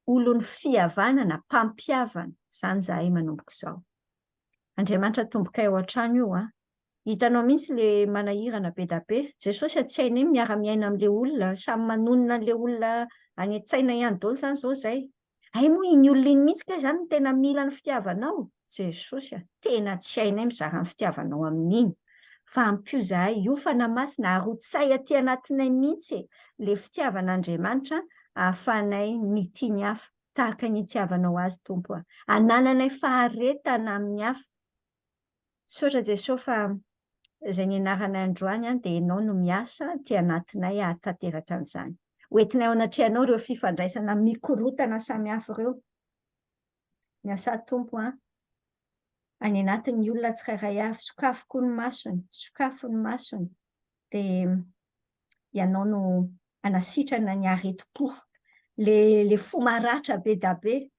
S1: olon'ny fihavanana, mpampihavana. Izany izahay manomboka izao. Andriamanitra tomboka eo an-trano io. Hitanao mihitsy ilay manahirana be da be. Jesosy tsy hainy miara-miaina amin'ilay olona, samy manonona an'ilay olona any an-tsaina ihany daholo izany izao izay. Moa iny olona iny mihitsy ka izany tena mila ny fitiavanao. Jesosy tena tsy hainay mizara ny fitiavanao amin'iny. Fa ampio izahay io fanahy-masina arotsay aty anatinay mihitsy ilay fitiavan'Andriamanitra ahafahanay mity ny hafa tahaka ny itiavanao azy Tompo. Anananay faharetana amin'ny hafa. Saotra Jesosy fa izay nianaranay androany dia ianao no miasa aty anatinay ahatanteraka an'izany. Hoentinay ao anatrehanao ireo fifandraisana mikorotana samihafa ireo. Miasa Tompo any anatin'ny olona tsirairay avy, sokafoko ny masony, dia ianao no anasitrana ny areti-po, le fo maratra be da be,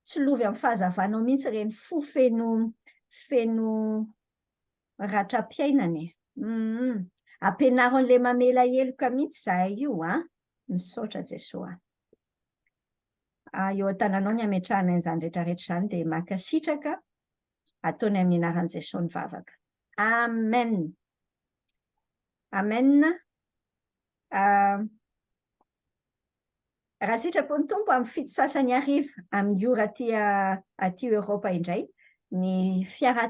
S1: tsy lovy amin'ny fahazavanao mihitsy ireny fo feno ratra-piainany. Ampianaro an'ilay mamela heloka mihitsy izahay io, misaotra Jesosy. Eo an-tananao ny ametrahana izany rehetrarehetra izany dia mankasitraka, ataony amin'ny anaran'i Jesosy mivavaka. Amen. Amen. Raha sitrapo ny Tompo amin'ny fito sasany ariva amin'ny ora aty Eoropa indray, ny fiara